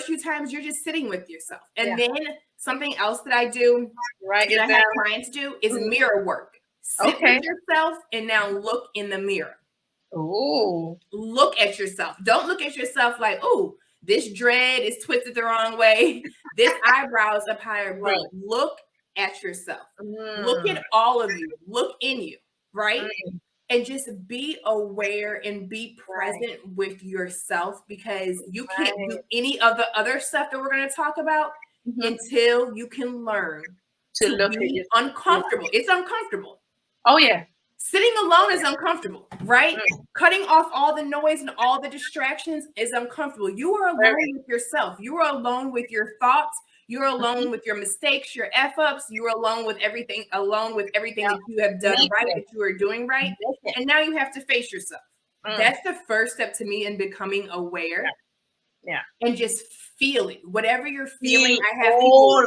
few times you're just sitting with yourself. And then something else that I do, that I have clients do, is mirror work. Sit with yourself and now look in the mirror. Look at yourself. Don't look at yourself like, this dread is twisted the wrong way. This eyebrow is up higher. But look at yourself. Look at all of you. Look in you, right? And just be aware and be present with yourself, because you can't do any of the other stuff that we're going to talk about until you can learn to look be uncomfortable. It's uncomfortable. Oh, yeah. Sitting alone is uncomfortable, right? Cutting off all the noise and all the distractions is uncomfortable. You are alone with yourself. You are alone with your thoughts. You're alone with your mistakes, your F-ups. You're alone with everything that you have done right, that you are doing right. And now you have to face yourself. That's the first step to me in becoming aware. And just feel it. Whatever you're feeling, I have people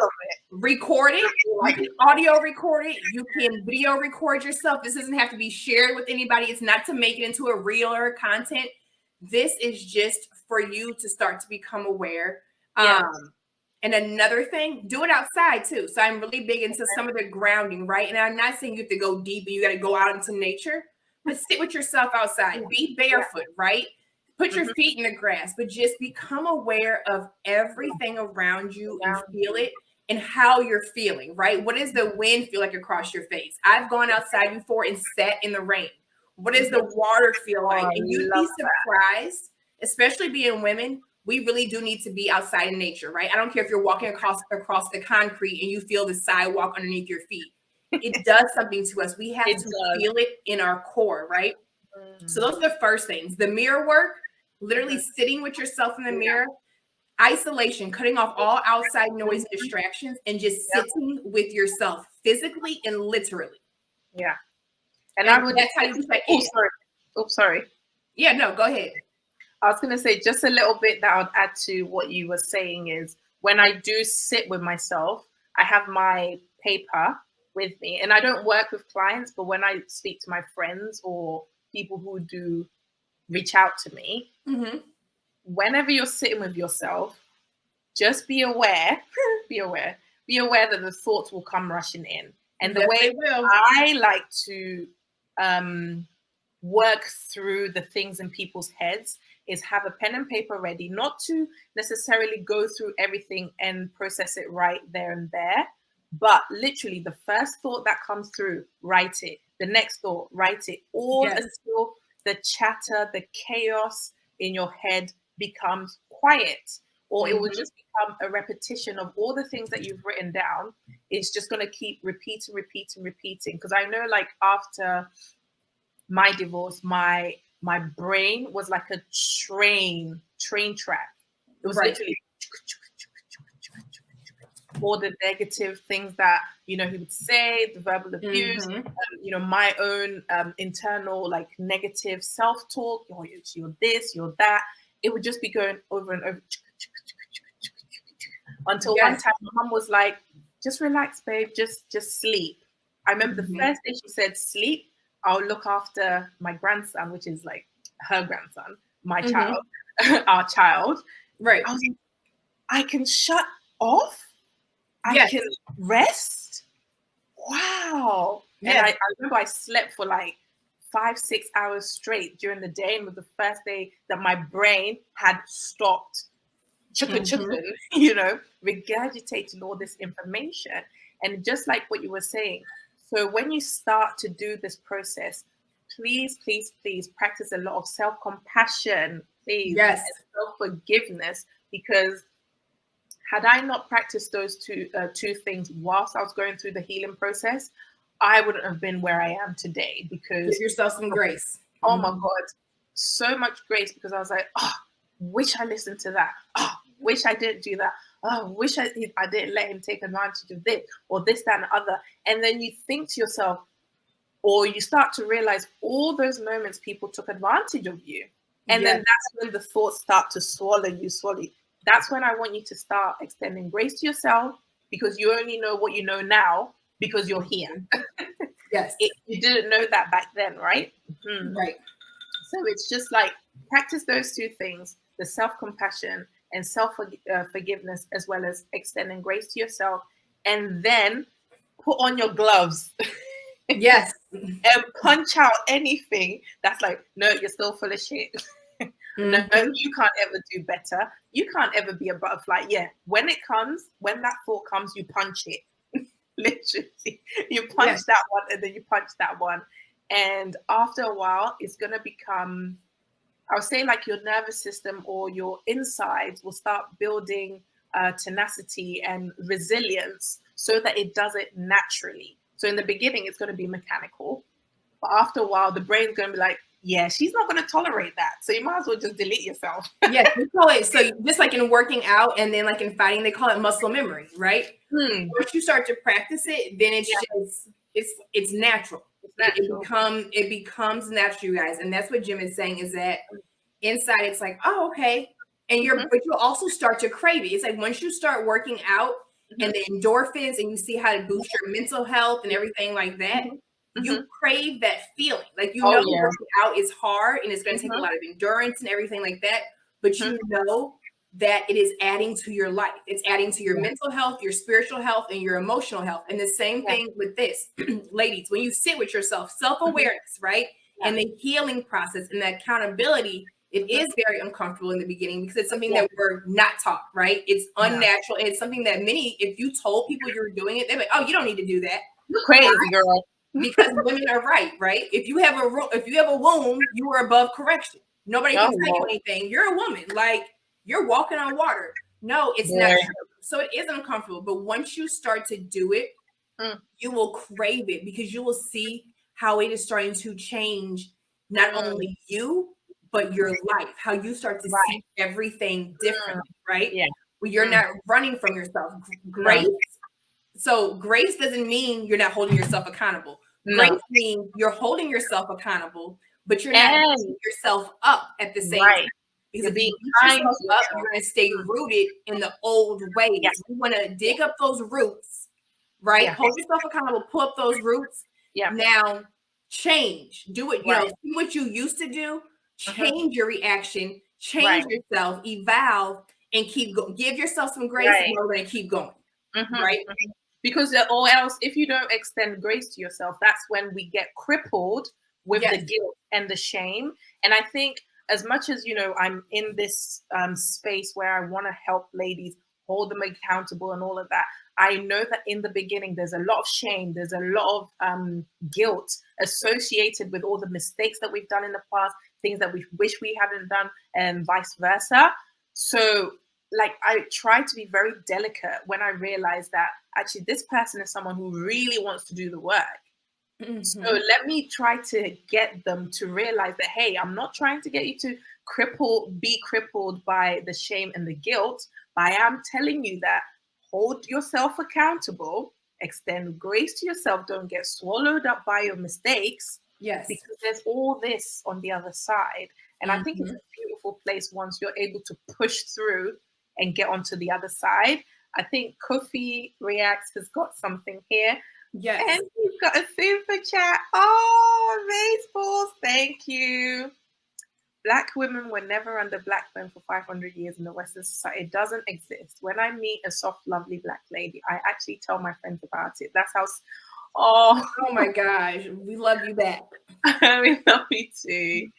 record it. You can audio record it. You can video record yourself. This doesn't have to be shared with anybody. It's not to make it into a reel or content. This is just for you to start to become aware. And another thing, do it outside too. So I'm really big into some of the grounding, right? And I'm not saying you have to go deep and you got to go out into nature, but sit with yourself outside. Be barefoot, right? Put your feet in the grass, but just become aware of everything around you and feel it and how you're feeling, right? What does the wind feel like across your face? I've gone outside before and sat in the rain. What does the water feel like? And you'd be surprised, especially being women. We really do need to be outside in nature, right? I don't care if you're walking across the concrete and you feel the sidewalk underneath your feet. It does something to us. We have to feel it in our core, right? So those are the first things. The mirror work, literally sitting with yourself in the mirror, isolation, cutting off all outside noise and distractions, and just sitting with yourself physically and literally. And that's how you check in. Sorry. Yeah, no, go ahead. I was going to say just a little bit that I would add to what you were saying is, when I do sit with myself, I have my paper with me, and I don't work with clients, but when I speak to my friends or people who do reach out to me, whenever you're sitting with yourself, just be aware, be aware that the thoughts will come rushing in. And the Yes, way I like to work through the things in people's heads is have a pen and paper ready, not to necessarily go through everything and process it right there and there, but literally the first thought that comes through, write it. The next thought, write it. All until the chatter, the chaos in your head becomes quiet, or it will just become a repetition of all the things that you've written down. It's just going to keep repeating. Because I know, like, after my divorce, my brain was like a train track. It was literally all the negative things that, you know, he would say, the verbal abuse, you know, my own internal, like, negative self-talk. Oh, you're this, you're that. It would just be going over and over until one time my mom was like, just relax, babe, just sleep. I remember the first day she said, sleep, I'll look after my grandson, which is like her grandson, my child, our child. Right. I was like, I can shut off. I can rest. Wow. And I remember I slept for like 5-6 hours straight during the day. And it was the first day that my brain had stopped you know, regurgitating all this information. And just like what you were saying, so when you start to do this process, please practice a lot of self-compassion, please, and self-forgiveness, because had I not practiced those two things whilst I was going through the healing process, I wouldn't have been where I am today. Because give yourself some grace. Oh my God, so much grace, because I was like, oh, wish I listened to that. Oh, wish I didn't do that. Oh, wish I didn't let him take advantage of this or this, that, and the other. And then you think to yourself, or you start to realize all those moments people took advantage of you. And then that's when the thoughts start to swallow you. That's when I want you to start extending grace to yourself, because you only know what you know now because you're here. You didn't know that back then, right? Right. So it's just like, practice those two things, the self-compassion and self-forgiveness, as well as extending grace to yourself, and then put on your gloves. Yes. And punch out anything that's like, no, you're still full of shit. No, you can't ever do better. You can't ever be a butterfly. Yeah, when that thought comes, you punch it. Literally, you punch that one, and then you punch that one. And after a while, it's going to become, I would say, like, your nervous system or your insides will start building tenacity and resilience so that it does it naturally. So in the beginning, it's going to be mechanical. But after a while, the brain's going to be like, yeah, she's not going to tolerate that. So you might as well just delete yourself. Yes, we call it, so just like in working out and then like in fighting, they call it muscle memory, right? Once you start to practice it, then it's just, it's natural. It becomes natural, you guys. And that's what Jim is saying, is that inside it's like, oh, okay. And but you'll also start to crave it. It's like once you start working out and the endorphins, and you see how to boost your mental health and everything like that, you crave that feeling. Like, you know, working out is hard and it's going to take a lot of endurance and everything like that. But you know that it is adding to your life. It's adding to your mental health, your spiritual health, and your emotional health. And the same thing with this, ladies, when you sit with yourself, self-awareness, right? And the healing process and the accountability, it is very uncomfortable in the beginning, because it's something that we're not taught, right? It's unnatural. And it's something that if you told people you were doing it, they're like, oh, you don't need to do that. You're crazy, girl. Because women are right? If you have a womb, you are above correction. Nobody can tell you anything. You're a woman, like, you're walking on water. No, it's not true. So it is uncomfortable. But once you start to do it, you will crave it, because you will see how it is starting to change not only you, but your life, how you start to see everything differently, right? Well, you're not running from yourself. Grace. So grace doesn't mean you're not holding yourself accountable. Grace means you're holding yourself accountable, but you're not beating yourself up at the same time. Because if you beat yourself up, you're going to stay rooted in the old ways. You want to dig up those roots, right? Hold yourself accountable, pull up those roots. Now change. Do it, see what you used to do, change your reaction, change yourself, evolve, and give yourself some grace, Right. and we're going to keep going. Mhm, Right. mhm. Because or else, if you don't extend grace to yourself, that's when we get crippled with the Yes. guilt and the shame. And I think, as much as I'm in this space where I want to help ladies, hold them accountable, and all of that. I know that in the beginning, there's a lot of shame, there's a lot of guilt associated with all the mistakes that we've done in the past, things that we wish we hadn't done, and vice versa. So, like, I try to be very delicate when I realize that actually this person is someone who really wants to do the work. So Mhm. let me try to get them to realize that, hey, I'm not trying to get you to be crippled by the shame and the guilt, but I am telling you that hold yourself accountable, extend grace to yourself, don't get swallowed up by your mistakes, Yes. because there's all this on the other side. And I think it's Mhm. a beautiful place once you're able to push through and get onto the other side. I think Kofi Reacts has got something here. Yes. And you've got a super chat. Oh, Baseballs, thank you. Black women were never under black men for 500 years in the Western society. It doesn't exist. When I meet a soft, lovely black lady, I actually tell my friends about it. That's how. Oh, Oh my gosh, we love you back. I love you too.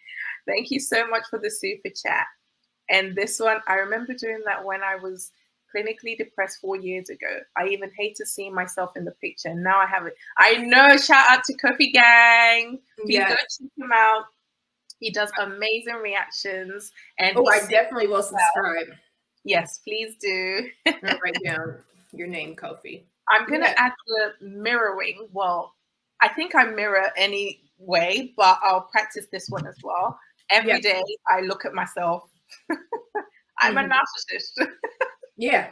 Thank you so much for the super chat. And this one, I remember doing that when I was clinically depressed 4 years ago. I even hated seeing myself in the picture. And now I have it. I know. Shout out to Kofi Gang. Please go Yes. check him out. He does amazing reactions. And Oh, he I sings definitely will well. subscribe. Yes, please do. I'll write down your name, Kofi. I'm going Yeah. to add the mirroring. Well, I think I mirror anyway, but I'll practice this one as well. Every Yeah. day I look at myself. I'm a Mhm. narcissist. Yeah.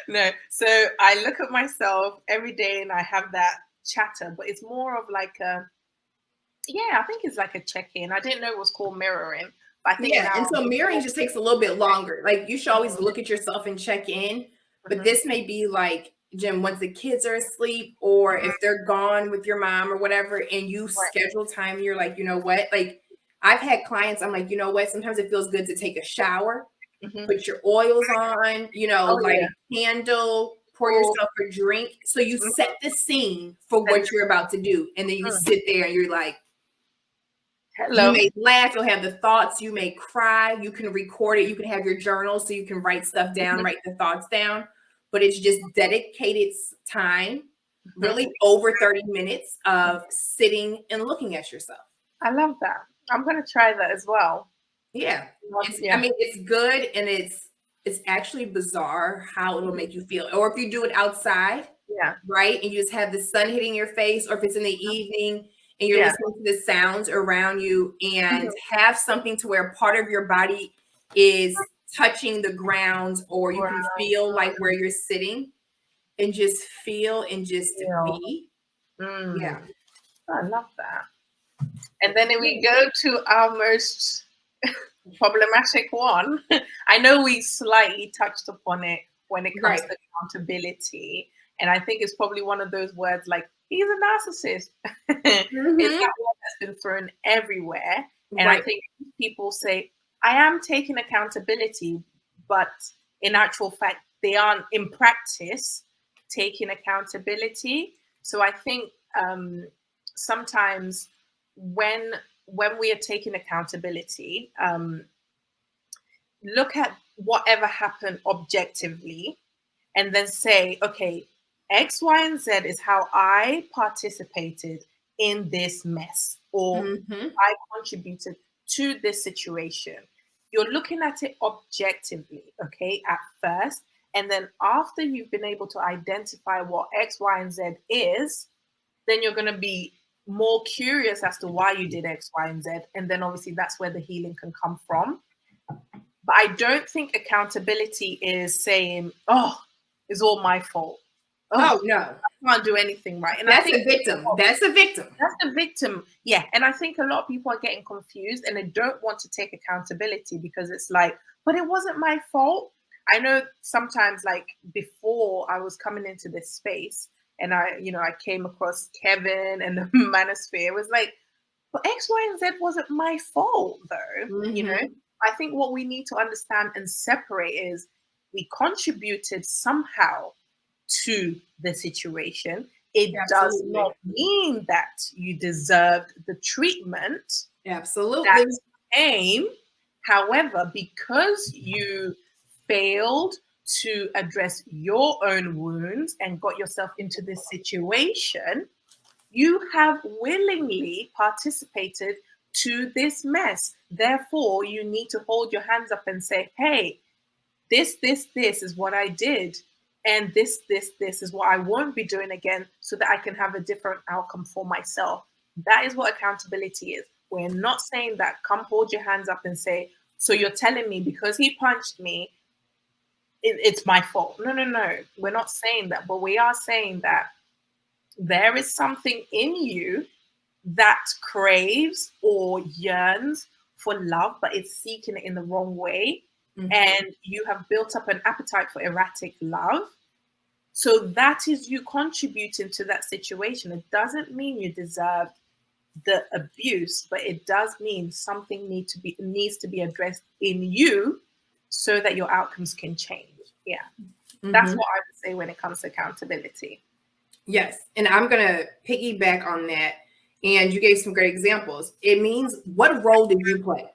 No, so I look at myself every day and I have that chatter, but it's more of like I think it's like a check-in. I didn't know it was called mirroring, but I think Yeah. now And so mirroring just takes a little bit longer. Like you should always Mhm, look at yourself and check in. But mhm, this may be like, Jim, once the kids are asleep or mhm, if they're gone with your mom or whatever, and you right, schedule time, you're like, you know what? Like I've had clients, I'm like, you know what? Sometimes it feels good to take a shower, mhm. put your oils on, Oh light yeah, a candle, pour cool. yourself a drink. So you Mhm. set the scene for And what you're about to do. And then you mm, sit there and you're like, you hello. may laugh, you'll have the thoughts, you may cry, you can record it, you can have your journal so you can write stuff down, Mhm, write the thoughts down. But it's just dedicated time, mhm. really over 30 minutes of sitting and looking at yourself. I love that. I'm gonna try that as well. Yeah. I Yeah. mean, it's good and it's actually bizarre how it'll make you feel. Or if you do it outside, Yeah. right? And you just have the sun hitting your face, or if it's in the evening and you're Yeah. listening to the sounds around you and Mhm. have something to where part of your body is touching the ground, or you can Wow. feel like where you're sitting and just feel and just Feel. be. Mm. Yeah. I love that. And then we go to our most problematic one. I know we slightly touched upon it when it comes Right. to accountability. And I think it's probably one of those words like, he's a narcissist. It's Hmm. that one that's been thrown everywhere. And I Right. think people say, I am taking accountability, but in actual fact, they aren't in practice taking accountability. So I think sometimes when we are taking accountability, look at whatever happened objectively and then say, okay, X, Y, and Z is how I participated in this mess, or Hmm. I contributed to this situation. You're looking at it objectively, okay, at first. And then after you've been able to identify what X, Y, and Z is, then you're going to be more curious as to why you did X, Y, and Z. And then obviously that's where the healing can come from. But I don't think accountability is saying, oh, it's all my fault. Oh, Oh no. I can't do anything right. And I That's think a victim. That's a victim. that's the victim. Yeah. And I think a lot of people are getting confused and they don't want to take accountability because it's like, but it wasn't my fault. I know sometimes, like before I was coming into this space and I came across Kevin and the manosphere, it was like, but X, Y, and Z wasn't my fault though. Hmm. I think what we need to understand and separate is we contributed somehow to the situation. It does Absolutely. not mean that you deserved the treatment Absolutely. that came. However, because you failed to address your own wounds and got yourself into this situation, you have willingly participated to this mess. Therefore, you need to hold your hands up and say, hey, this is what I did. And this is what I won't be doing again so that I can have a different outcome for myself. That is what accountability is. We're not saying that come hold your hands up and say, so you're telling me because he punched me, it's my fault. No. We're not saying that. But we are saying that there is something in you that craves or yearns for love, but it's seeking it in the wrong way. Mm-hmm. And you have built up an appetite for erratic love. So that is you contributing to that situation. It doesn't mean you deserve the abuse, but it does mean something needs to be addressed in you so that your outcomes can change. Yeah. Mm-hmm. That's what I would say when it comes to accountability. Yes. And I'm going to piggyback on that. And you gave some great examples. It means, what role did you play?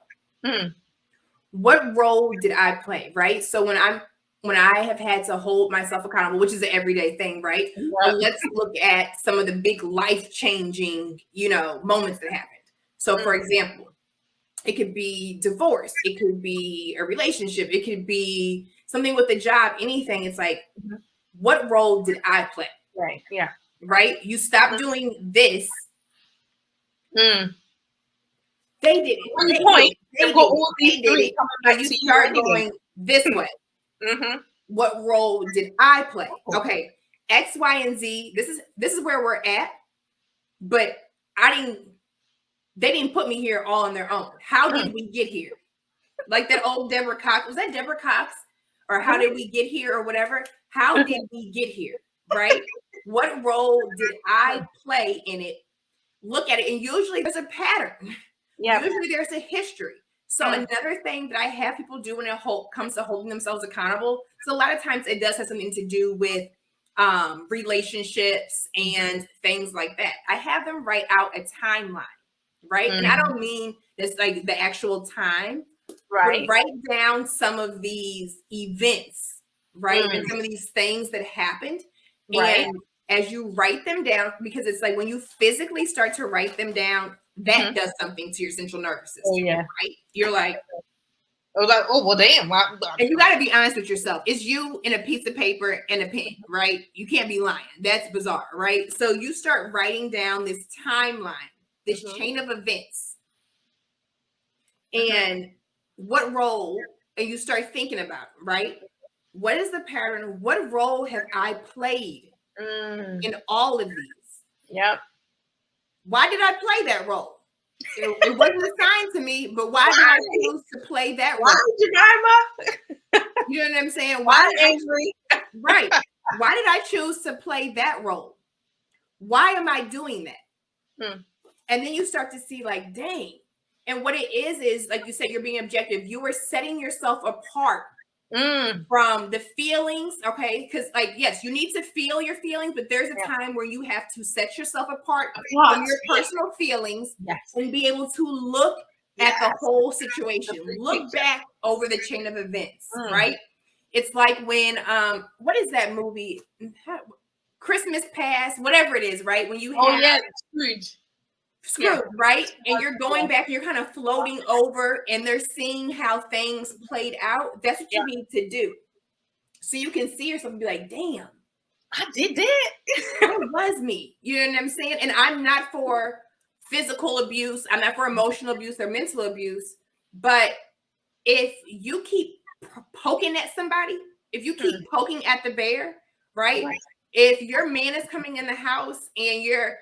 What role did I play? Right. So when I have had to hold myself accountable, which is an everyday thing, right? But let's look at some of the big life-changing, moments that happened. So for example, it could be divorce, it could be a relationship, it could be something with a job, anything. It's like, what role did I play? Right. Yeah. Right. You stop doing this. They did it. They point. They've got all these three coming back you to start you going this way. What role did I play? Okay, X, Y, and Z. This is where we're at. But they didn't put me here all on their own. How did we get here? Like that old Deborah Cox. Was that Deborah Cox? Or how did we get here or whatever? How did we get here? Right? What role did I play in it? Look at it. And usually there's a pattern. Yeah. Usually there's a history. So another thing that I have people do when it comes to holding themselves accountable, so a lot of times it does have something to do with relationships and things like that. I have them write out a timeline, right? And I don't mean it's like the actual time, right? But write down some of these events, right? And some of these things that happened. Right. And as you write them down, because it's like when you physically start to write them down, that does something to your central nervous system. Oh, yeah. Right? You're like, oh, well, damn. And you got to be honest with yourself. It's you and a piece of paper and a pen, right? You can't be lying. That's bizarre, right? So you start writing down this timeline, this chain of events, and what role, and you start thinking about it, right? What is the pattern? What role have I played in all of these? Yep. Why did I play that role? It wasn't assigned to me, but why did I choose to play that role? Why, Jemima? You know what I'm saying? Why, Avery? Right. Why did I choose to play that role? Why am I doing that? And then you start to see like, dang. And what it is like you said, you're being objective. You are setting yourself apart from the feelings, okay? Because like, yes, you need to feel your feelings, but there's a time where you have to set yourself apart from your personal feelings and be able to look at the whole situation, look back over the chain of events, right? It's like when, what is that movie? Christmas Past, whatever it is, right? When you have Scrooge, right? And you're going back and you're kind of floating over and they're seeing how things played out. That's what you need to do. So you can see yourself and be like, damn, I did that. It was me. You know what I'm saying? And I'm not for physical abuse. I'm not for emotional abuse or mental abuse. But if you keep poking at somebody, if you keep poking at the bear, right? If your man is coming in the house and you're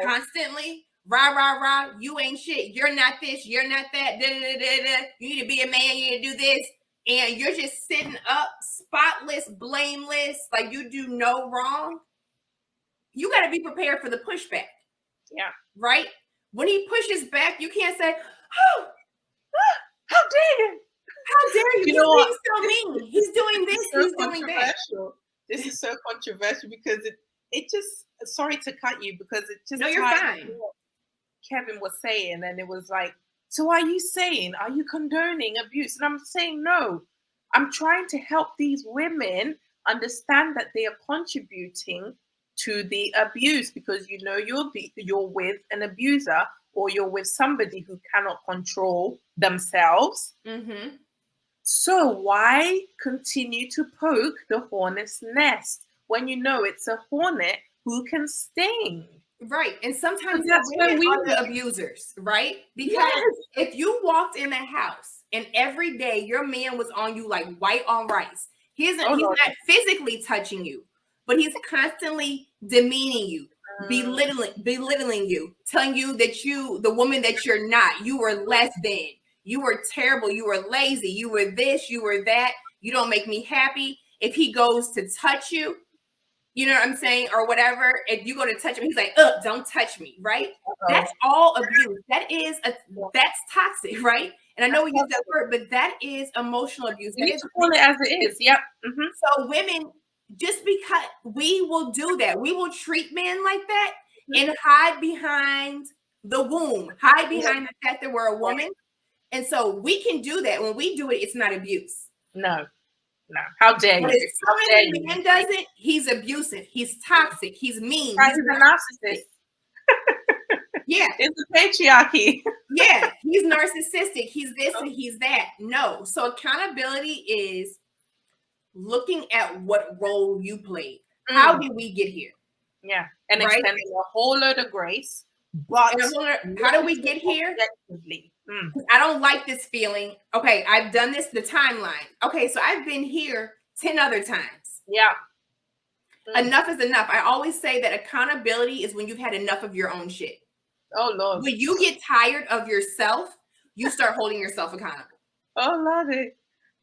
constantly rah, you ain't shit, you're not this, you're not that, you need to be a man, you need to do this, and you're just sitting up spotless, blameless, like you do no wrong, you got to be prepared for the pushback. Right? When he pushes back, you can't say, oh, How dare you? How dare you? You He's know what? being so mean. He's doing this. So He's doing that. controversial. This is so controversial because it just, sorry to cut you, because it just No, you're ties fine. to what Kevin was saying, and it was like, so are you condoning abuse? And I'm saying no. I'm trying to help these women understand that they are contributing to the abuse, because you're with an abuser, or you're with somebody who cannot control themselves. Mm-hmm. So why continue to poke the hornet's nest when you know it's a hornet who can sting? Right. And sometimes And that's where women we are the abusers, right? Because yes. if you walked in the house and every day your man was on you like white on rice, he's Oh, no. not physically touching you, but he's constantly demeaning you, belittling you, telling you that the woman that you're not, you were less than, you were terrible, you were lazy, you were this, you were that, you don't make me happy. If he goes to touch you, you know what I'm saying, or whatever, if you go to touch him, he's like, don't touch me, right? That's all abuse. That's toxic, right? And I know we use that word, but that is emotional abuse. You need to call it as it is. Yep. Mm-hmm. So women, just because we will do that, we will treat men like that and hide behind the womb, hide behind the fact that we're a woman. And so we can do that. When we do it, it's not abuse. No. How dare you? But if some man does it, he's abusive. He's toxic. He's mean. He's a narcissist. Yeah. It's the patriarchy. Yeah. He's narcissistic. He's this and he's that. No. So accountability is looking at what role you played. How did we get here? Yeah. And extending a whole load of grace. But how do we get here? I don't like this feeling. Okay, I've done this, the timeline. Okay, so I've been here 10 other times. Yeah. Enough is enough. I always say that accountability is when you've had enough of your own shit. Oh, Lord. When you get tired of yourself, you start holding yourself accountable. Oh, Lordy.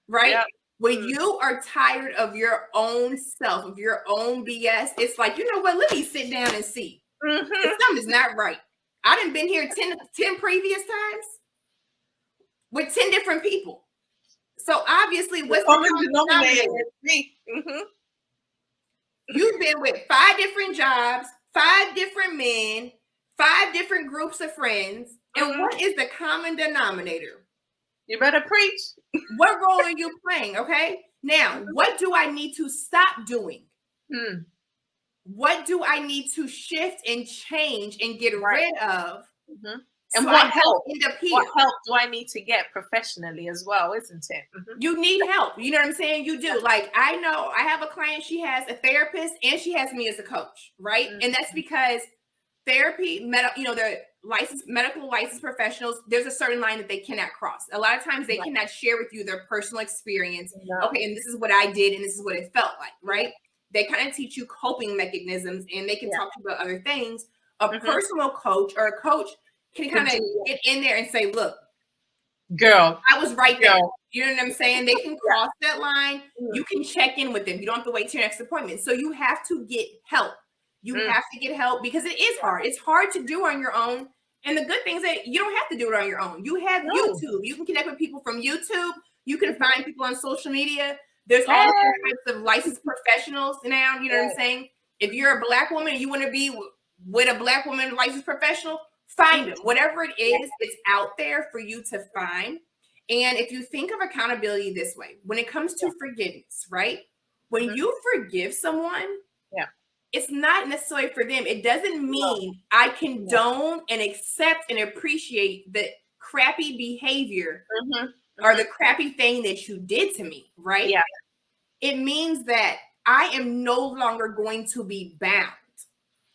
Right? Yep. When you are tired of your own self, of your own BS, it's like, you know what? Let me sit down and see. Something's not right. I done been here 10 previous times with 10 different people. So obviously, what's the common denominator? You've been with 5 different jobs, 5 different men, 5 different groups of friends. And what is the common denominator? You better preach. What role are you playing? Okay. Now, what do I need to stop doing? What do I need to shift and change and get rid of? And what help? What help do I need to get professionally as well, isn't it? You need help. You know what I'm saying? You do. Like, I know I have a client, she has a therapist and she has me as a coach, right? And that's because therapy, they're medical licensed professionals. There's a certain line that they cannot cross. A lot of times they cannot share with you their personal experience. Okay, and this is what I did and this is what it felt like, right? They kind of teach you coping mechanisms and they can talk to you about other things. A personal coach or a coach can kind of get in there and say, look, girl, I was right there. You know what I'm saying? They can cross that line. You can check in with them. You don't have to wait to your next appointment. So you have to get help. You have to get help because it is hard. It's hard to do on your own. And the good thing is that you don't have to do it on your own. You have YouTube. You can connect with people from YouTube. You can find people on social media. There's all types of licensed professionals now. You know what I'm saying? If you're a Black woman and you want to be with a Black woman licensed professional, find them. Whatever it is, it's out there for you to find. And if you think of accountability this way, when it comes to forgiveness, right? When you forgive someone, it's not necessarily for them. It doesn't mean I condone and accept and appreciate the crappy behavior or the crappy thing that you did to me, right? Yeah. It means that I am no longer going to be bound,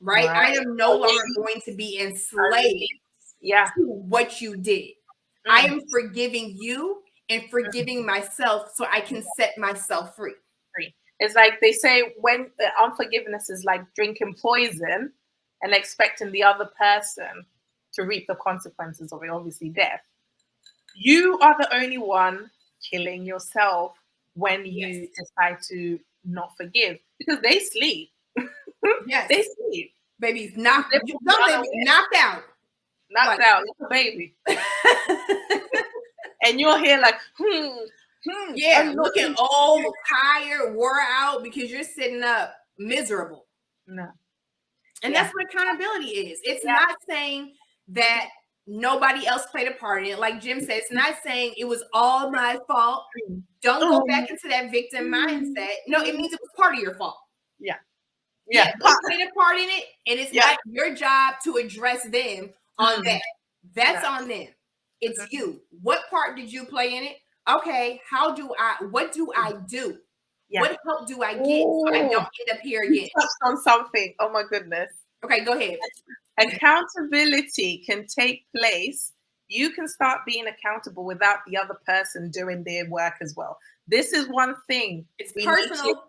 right? I am no longer going to be enslaved to what you did. I am forgiving you and forgiving myself so I can set myself free. It's like they say when unforgiveness is like drinking poison and expecting the other person to reap the consequences of it, obviously death. You are the only one killing yourself when you decide to not forgive because they sleep. Yes, they sleep. Baby's knocked out. Knocked out like a baby. and you're here like, yeah, looking old, tired, wore out because you're sitting up miserable. No. And that's what accountability is. It's not saying that nobody else played a part in it. Like Jim said, it's not saying it was all my fault. Don't go back into that victim mindset. No, it means it was part of your fault. Yeah. They played a part in it, and it's not your job to address them on that. That's on them. It's you. What part did you play in it? Okay, what do I do? Yeah. What help do I get so I don't end up here again? You touched on something. Oh my goodness. Okay, go ahead. Accountability can take place. You can start being accountable without the other person doing their work as well. This is one thing. It's personal.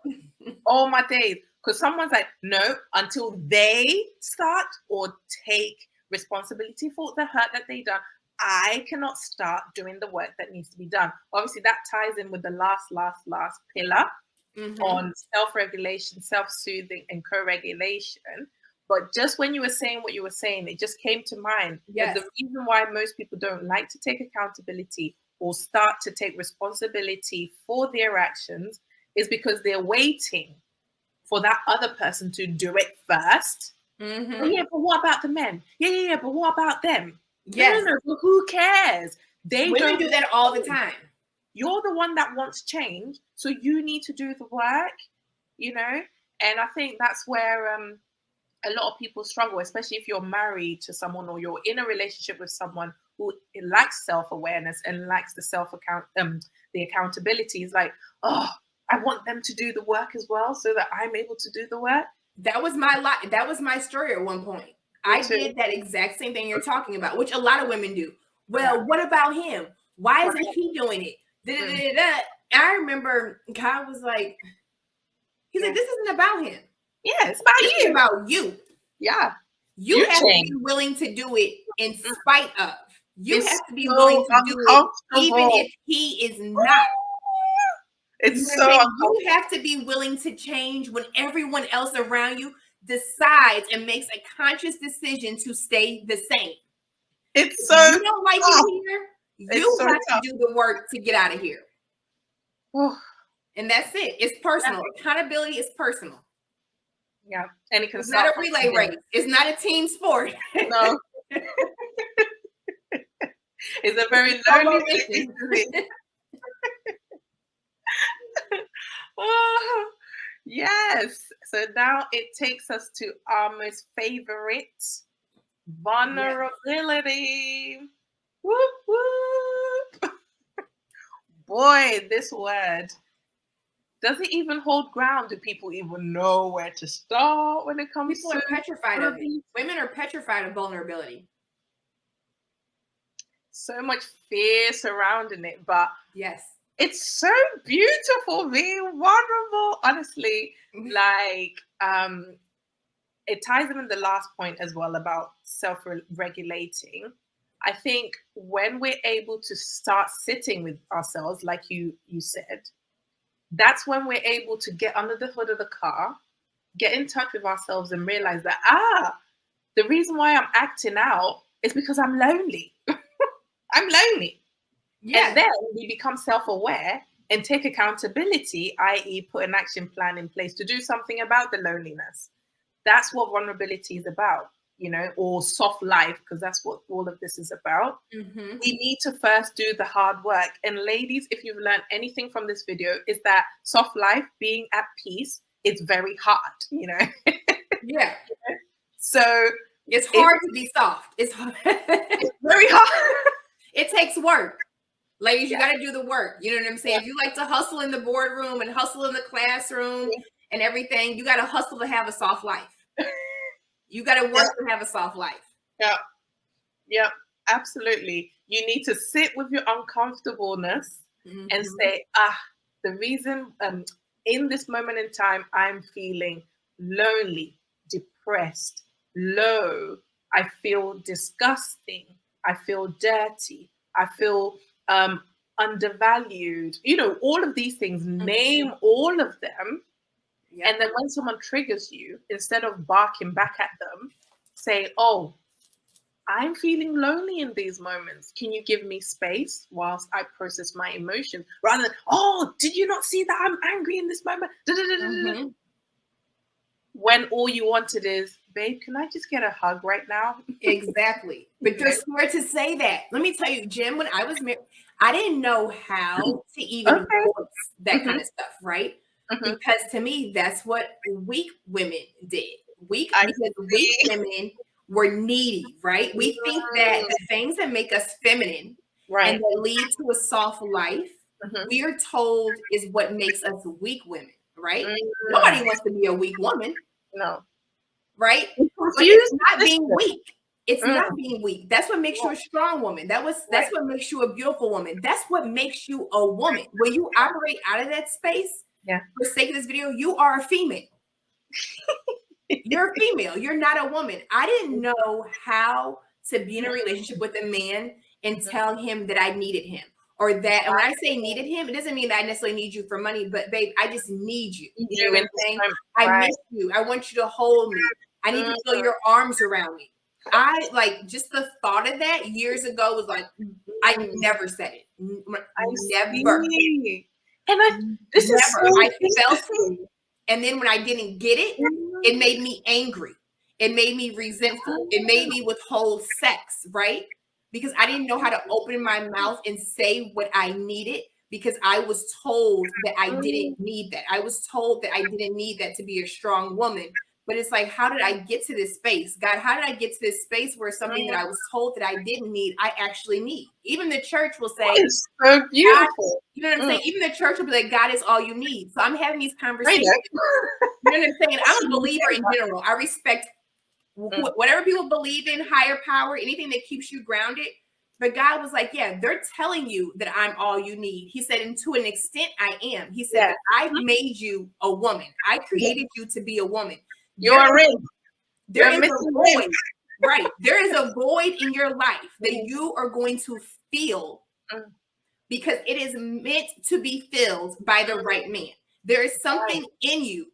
Oh my days. Because someone's like, no, until they start or take responsibility for the hurt that they done, I cannot start doing the work that needs to be done. Obviously, that ties in with the last pillar on self-regulation, self-soothing, and co-regulation. But just when you were saying what you were saying, it just came to mind that the reason why most people don't like to take accountability or start to take responsibility for their actions is because they're waiting for that other person to do it first. Oh, yeah, but what about the men? Yeah, but what about them? Yes. No, but who cares? Women do that all the time. You're the one that wants change, so you need to do the work, you know? And I think that's where a lot of people struggle, especially if you're married to someone or you're in a relationship with someone who lacks self-awareness and lacks the accountability. It's like, oh, I want them to do the work as well so that I'm able to do the work. That was my story at one point. I did that exact same thing you're talking about, which a lot of women do. Well, what about him? Why isn't he doing it? I remember God was like, he's like, this isn't about him. Yeah, it's about you. It's about you. Yeah. You have to be willing to do it in spite of. You have to be willing to do it even if he is not. It's you have to be willing to change when everyone else around you decides and makes a conscious decision to stay the same. It's so you don't like it here. You have to do the work to get out of here. And that's it. It's personal. Accountability is personal. Yeah. And it can it's not a relay race. It's not a team sport. No. It's a very lonely mission. Oh, yes. So now it takes us to our most favorite, vulnerability. Whoop, whoop. Boy, this word. Does it even hold ground? Do people even know where to start when it comes to it? People are petrified of it. Women are petrified of vulnerability. So much fear surrounding it, but yes, it's so beautiful being vulnerable. Honestly, like it ties in with the last point as well about self-regulating. I think when we're able to start sitting with ourselves, like you said, that's when we're able to get under the hood of the car, get in touch with ourselves and realize that, the reason why I'm acting out is because I'm lonely. I'm lonely. Yeah. And then we become self-aware and take accountability, i.e. put an action plan in place to do something about the loneliness. That's what vulnerability is about, you know, or soft life, because that's what all of this is about. We need to first do the hard work. And ladies, if you've learned anything from this video, is that soft life, being at peace, is very hard, you know? Yeah. So it's hard to be soft. It's hard. It's very hard. It takes work. Ladies, you got to do the work. You know what I'm saying? Yeah. If you like to hustle in the boardroom and hustle in the classroom and everything, you got to hustle to have a soft life. You got to work to have a soft life. Yeah, absolutely. You need to sit with your uncomfortableness and say, the reason in this moment in time, I'm feeling lonely, depressed, low. I feel disgusting. I feel dirty. I feel undervalued. You know, all of these things, name all of them. Yeah. And then when someone triggers you, instead of barking back at them, say, oh, I'm feeling lonely in these moments. Can you give me space whilst I process my emotion? Rather than, oh, did you not see that I'm angry in this moment? Mm-hmm. When all you wanted is, babe, can I just get a hug right now? Exactly. But they're scared to say that. Let me tell you, Jim, when I was married, I didn't know how to even Okay. voice that kind of stuff, right? Because to me, that's what weak women did. Because weak See. women were needy, right? We think that the things that make us feminine and Right. that lead to a soft life, we are told is what makes us weak women, right? Nobody wants to be a weak woman, No. right? I'm But it's confused. not being weak. It's not being weak. That's what makes you a Right. strong woman. That's what makes you a beautiful woman. That's what makes you a woman. When you operate out of that space, Yeah. for the sake of this video, you are a female. You're a female. You're not a woman. I didn't know how to be in a relationship with a man and tell him that I needed him. Or that, and when I say needed him, it doesn't mean that I necessarily need you for money, but babe, I just need you. You know what I'm saying? I miss you. I want you to hold me. I need to feel your arms around me. I like just the thought of that years ago was like, I never said it. Never. And this is Never. so I felt it. interesting. And then when I didn't get it, it made me angry. It made me resentful. It made me withhold sex, right? Because I didn't know how to open my mouth and say what I needed because I was told that I didn't need that. I was told that I didn't need that to be a strong woman. But it's like, how did I get to this space? God, how did I get to this space where something that I was told that I didn't need, I actually need? Even the church will say, It's so beautiful. you know what I'm saying? Even the church will be like, God is all you need. So I'm having these conversations. Right. You know what I'm saying? I'm a believer in general. I respect whatever people believe in, higher power, anything that keeps you grounded. But God was like, yeah, they're telling you that I'm all you need. He said, and to an extent, I am. He said, I've made you a woman. I created you to be a woman. You're a ring. There is a void, right? There is a void in your life that you are going to feel because it is meant to be filled by the right man. There is something in you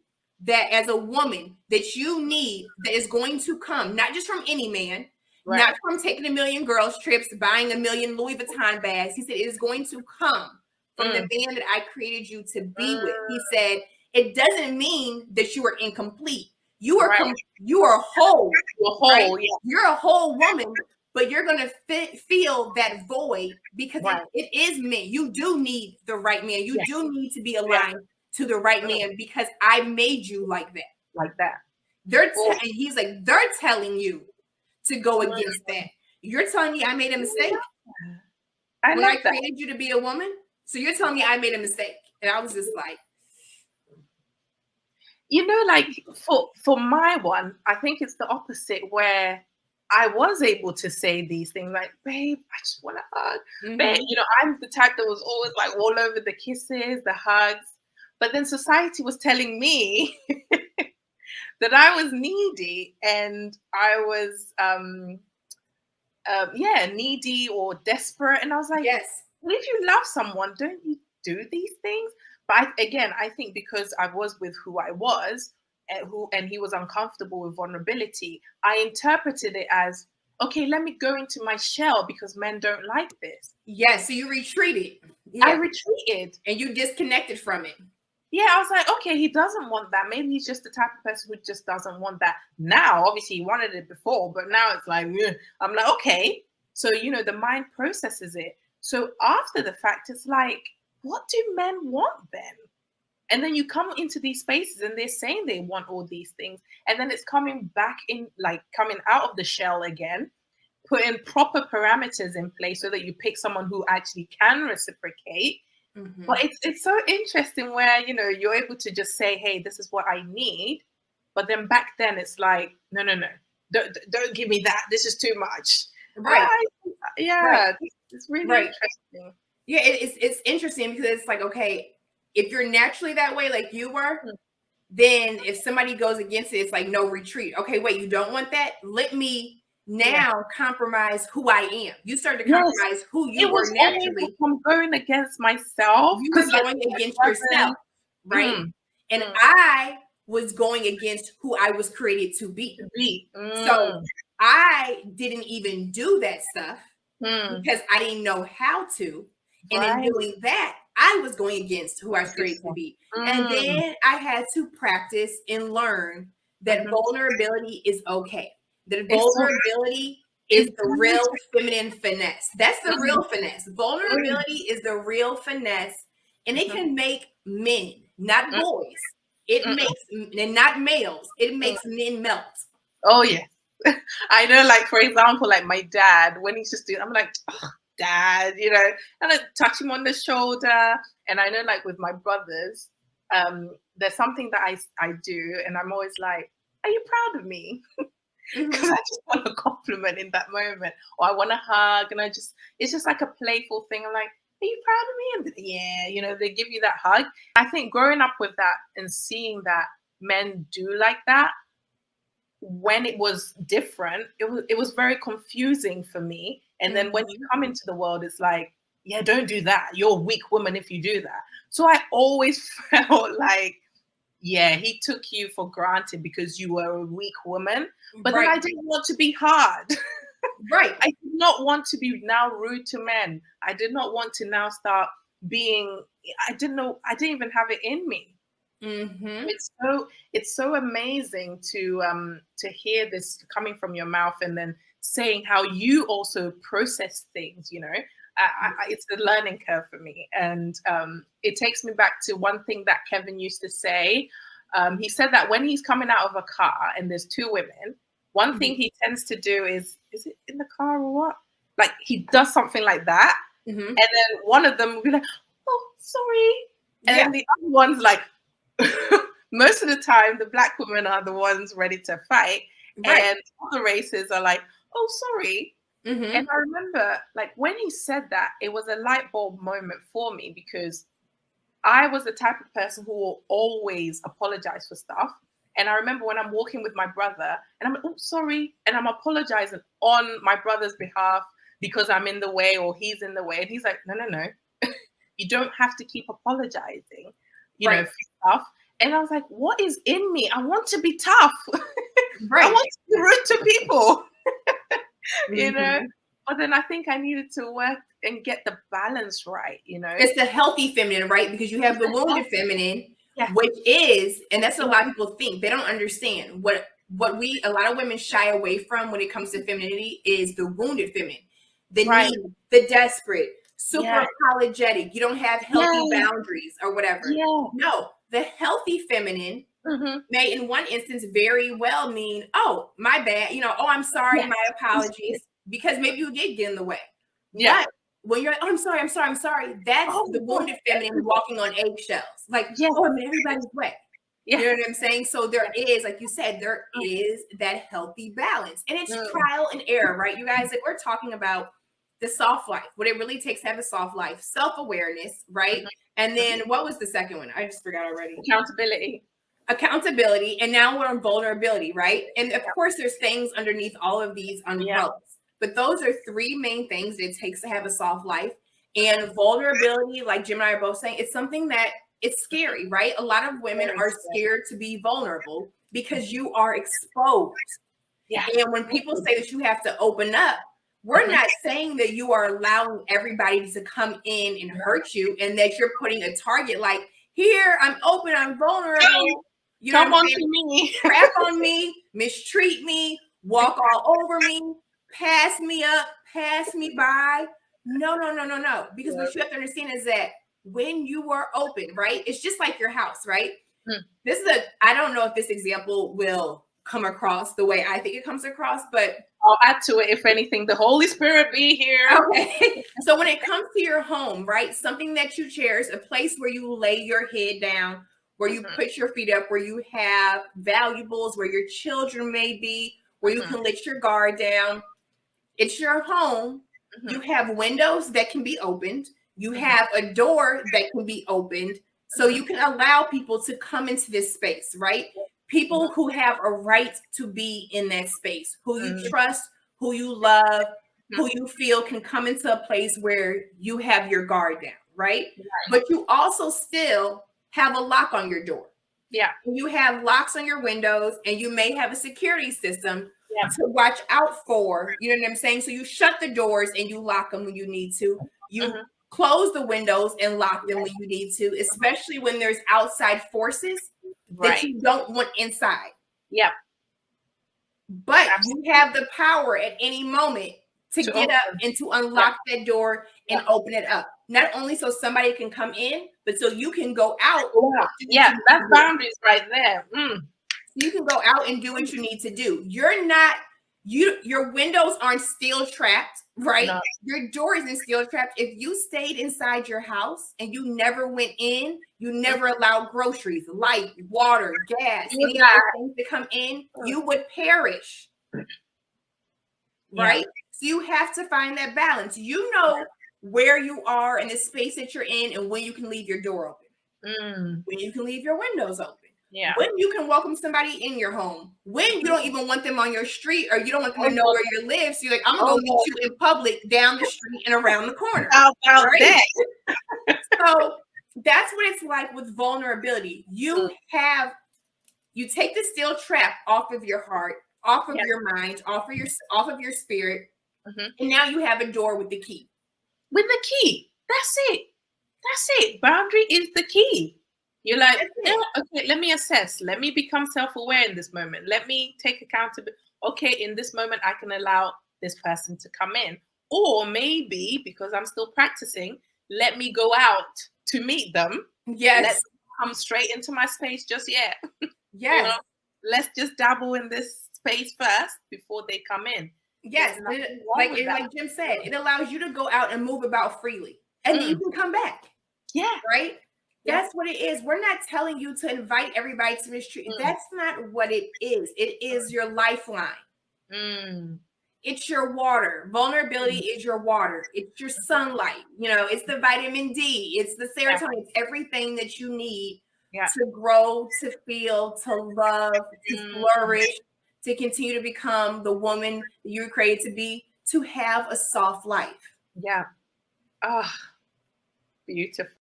that as a woman that you need that is going to come, not just from any man, not from taking a million girls trips, buying a million Louis Vuitton bags. He said, it is going to come from the man that I created you to be with. He said, it doesn't mean that you are incomplete. You are you are whole. You're whole. Right? Yeah. You're a whole woman, but you're going to feel that void because it is me. You do need the right man. You do need to be aligned to the right man because I made you like that. Like that. He's like, they're telling you to go against that. You're telling me I made a mistake when I created you to be a woman. So you're telling me I made a mistake. And I was just like, you know, like for my one, I think it's the opposite where I was able to say these things like, babe, I just want to hug. Babe, you know, I'm the type that was always like all over the kisses, the hugs. But then society was telling me that I was needy and I was, needy or desperate. And I was like, yes. Well, if you love someone, don't you do these things? But I think because I was with who I was, and he was uncomfortable with vulnerability, I interpreted it as, okay, let me go into my shell because men don't like this. Yeah, so you retreated. Yeah. I retreated. And you disconnected from it. Yeah, I was like, okay, he doesn't want that. Maybe he's just the type of person who just doesn't want that. Now, obviously, he wanted it before, but now it's like, I'm like, okay. So, you know, the mind processes it. So after the fact, it's like, what do men want then? And then you come into these spaces and they're saying they want all these things. And then it's coming back in, like coming out of the shell again, putting proper parameters in place so that you pick someone who actually can reciprocate. But it's so interesting where, you know, you're able to just say, hey, this is what I need. But then back then it's like, no. Don't give me that. This is too much. Right. It's really interesting. Yeah, it's interesting because it's like, okay, if you're naturally that way, like you were, then if somebody goes against it, it's like no retreat. Okay, wait, you don't want that? Let me now compromise who I am. You start to compromise who you were naturally. I'm going against myself. You were going against yourself, right? And I was going against who I was created to be. So I didn't even do that stuff Mm. because I didn't know how to. And in Right. doing that, I was going against who I was created to be. And Mm. then I had to practice and learn that Mhm. vulnerability is okay. That It's so vulnerability is the real important. feminine finesse. That's the Mhm. real finesse. Mm. Vulnerability is the real finesse. And it Mhm. can make men, not Mm. boys. It Mm. makes, and not males, it Mm. makes men melt. Oh yeah. I know, like for example, like my dad, when he's just doing, I'm like, oh, dad, and I touch him on the shoulder. And I know, like with my brothers, there's something that I do, and I'm always like, are you proud of me? Because Mhm. I just want a compliment in that moment, or I want a hug, and it's just like a playful thing. I'm like, are you proud of me? And yeah, they give you that hug. I think growing up with that and seeing that men do like that, when it was different, it was very confusing for me. And then when you Mhm. come into the world, it's like, yeah, don't do that. You're a weak woman if you do that. So I always felt like, yeah, he took you for granted because you were a weak woman. But then I Right, didn't want to be hard. right. I did not want to be now rude to men. I did not want to now start being, I didn't know, I didn't even have it in me. Mhm. It's so amazing to hear this coming from your mouth, and then saying how you also process things. It's a learning curve for me, and it takes me back to one thing that Kevin used to say. He said that when he's coming out of a car and there's two women, one thing Mhm. he tends to do is it in the car or what? Like he does something like that, Mhm. and then one of them will be like, "Oh, sorry," and Yeah, then the other one's like, most of the time the black women are the ones ready to fight, right. and other races are like, oh, sorry. And Mhm. I remember, like, when he said that, it was a light bulb moment for me, because I was the type of person who will always apologize for stuff. And I remember when I'm walking with my brother and I'm like, oh, sorry, and I'm apologizing on my brother's behalf because I'm in the way or he's in the way, and he's like, no, no, no, you don't have to keep apologizing, Right, for stuff. And I was like, what is in me? I want to be tough. I right. want to be rude to people, you know. Mhm. But then I think I needed to work and get the balance right. It's the healthy feminine, right? Because you have the wounded feminine, Yeah. which is, and that's what a Yeah. lot of people think. They don't understand what we a lot of women shy away from when it comes to femininity is the wounded feminine, the Right. need, the desperate, super Yeah. apologetic. You don't have healthy Yeah. boundaries or whatever. Yeah. No, the healthy feminine Hmm. may in one instance very well mean, oh, my bad, oh, I'm sorry, Yes. my apologies, because maybe you did get in the way. Yeah. But when you're like, oh, I'm sorry, I'm sorry, that's Oh the God. wounded feminine walking on eggshells. Like, Yeah. oh, I'm in everybody's way. Yeah. You know what I'm saying? So there Yeah. is, like you said, there is that healthy balance. And it's Mm. trial and error, right? You guys, like we're talking about the soft life, what it really takes to have a soft life, self-awareness, right? Mhm. And Mhm. then what was the second one? I just forgot already. Accountability. Accountability, and now we're on vulnerability, right? And of course there's things underneath all of these Yeah. umbrellas, but those are three main things that it takes to have a soft life. And vulnerability, like Jim and I are both saying, it's something that it's scary, right? A lot of women Very are scary. scared to be vulnerable because you are exposed. Yeah. And when people say that you have to open up, we're Mhm. not saying that you are allowing everybody to come in and hurt you and that you're putting a target like, here, I'm open, I'm Come, vulnerable. You know what come I'm on saying? to me. Crap on me, mistreat me, walk all over me, pass me up, pass me by. No, no, no, no, no. Because Yeah. what you have to understand is that when you are open, right? It's just like your house, right? Mm. This is I don't know if this example will come across the way I think it comes across, but I'll add to it if anything. The Holy Spirit be here. okay. So when it comes to your home, right? Something that you cherish, a place where you lay your head down, where you Mhm. put your feet up, where you have valuables, where your children may be, where you Mhm. can let your guard down. It's your home. You Mhm. have windows that can be opened. You Mhm. have a door that can be opened. So you Mhm. can allow people to come into this space, right? Mhm. People who have a right to be in that space, who you Mhm. trust, who you love, Mhm. who you feel can come into a place where you have your guard down, right? Right. But you also still have a lock on your door. Yeah. You have locks on your windows and you may have a security system, to watch out for. You know what I'm saying? So you shut the doors and you lock them when you need to. You close the windows and lock them when you need to, especially when there's outside forces that you don't want inside. Yeah. But you have the power at any moment to get up and to unlock that door and open it up. Not only so somebody can come in, but so you can go out. Yeah, that's boundaries right there. You can go out and do what you need to do. You're not, your windows aren't steel trapped, right? No. Your door isn't steel trapped. If you stayed inside your house and you never went in, you never allowed groceries, light, water, gas, any other things to come in, you would perish. Right? So you have to find that balance. You know where you are in the space that you're in and when you can leave your door open, when you can leave your windows open, when you can welcome somebody in your home, when you don't even want them on your street or you don't want them to know where you live. So you're like, I'm going to go meet you in public down the street and around the corner. How about that? So that's what it's like with vulnerability. You take the steel trap off of your heart, off of your mind, off of your spirit, and now you have a door with the key. With the key. That's it. That's it. Boundary is the key. You're like, okay, let me assess. Let me become self-aware in this moment. Let me take accountability. Okay, in this moment, I can allow this person to come in. Or maybe, because I'm still practicing, let me go out to meet them. Yes. Let them come straight into my space just yet. Yes. You know, let's just dabble in this space first before they come in. Yes. Like Jim said, it allows you to go out and move about freely. And then you can come back. Yeah. Right? That's what it is. We're not telling you to invite everybody to this tree. That's not what it is. It is your lifeline. It's your water. Vulnerability is your water. It's your sunlight. You know, it's the vitamin D. It's the serotonin. It's everything that you need to grow, to feel, to love, to flourish, to continue to become the woman that you were created to be, to have a soft life. Yeah. Ah, beautiful.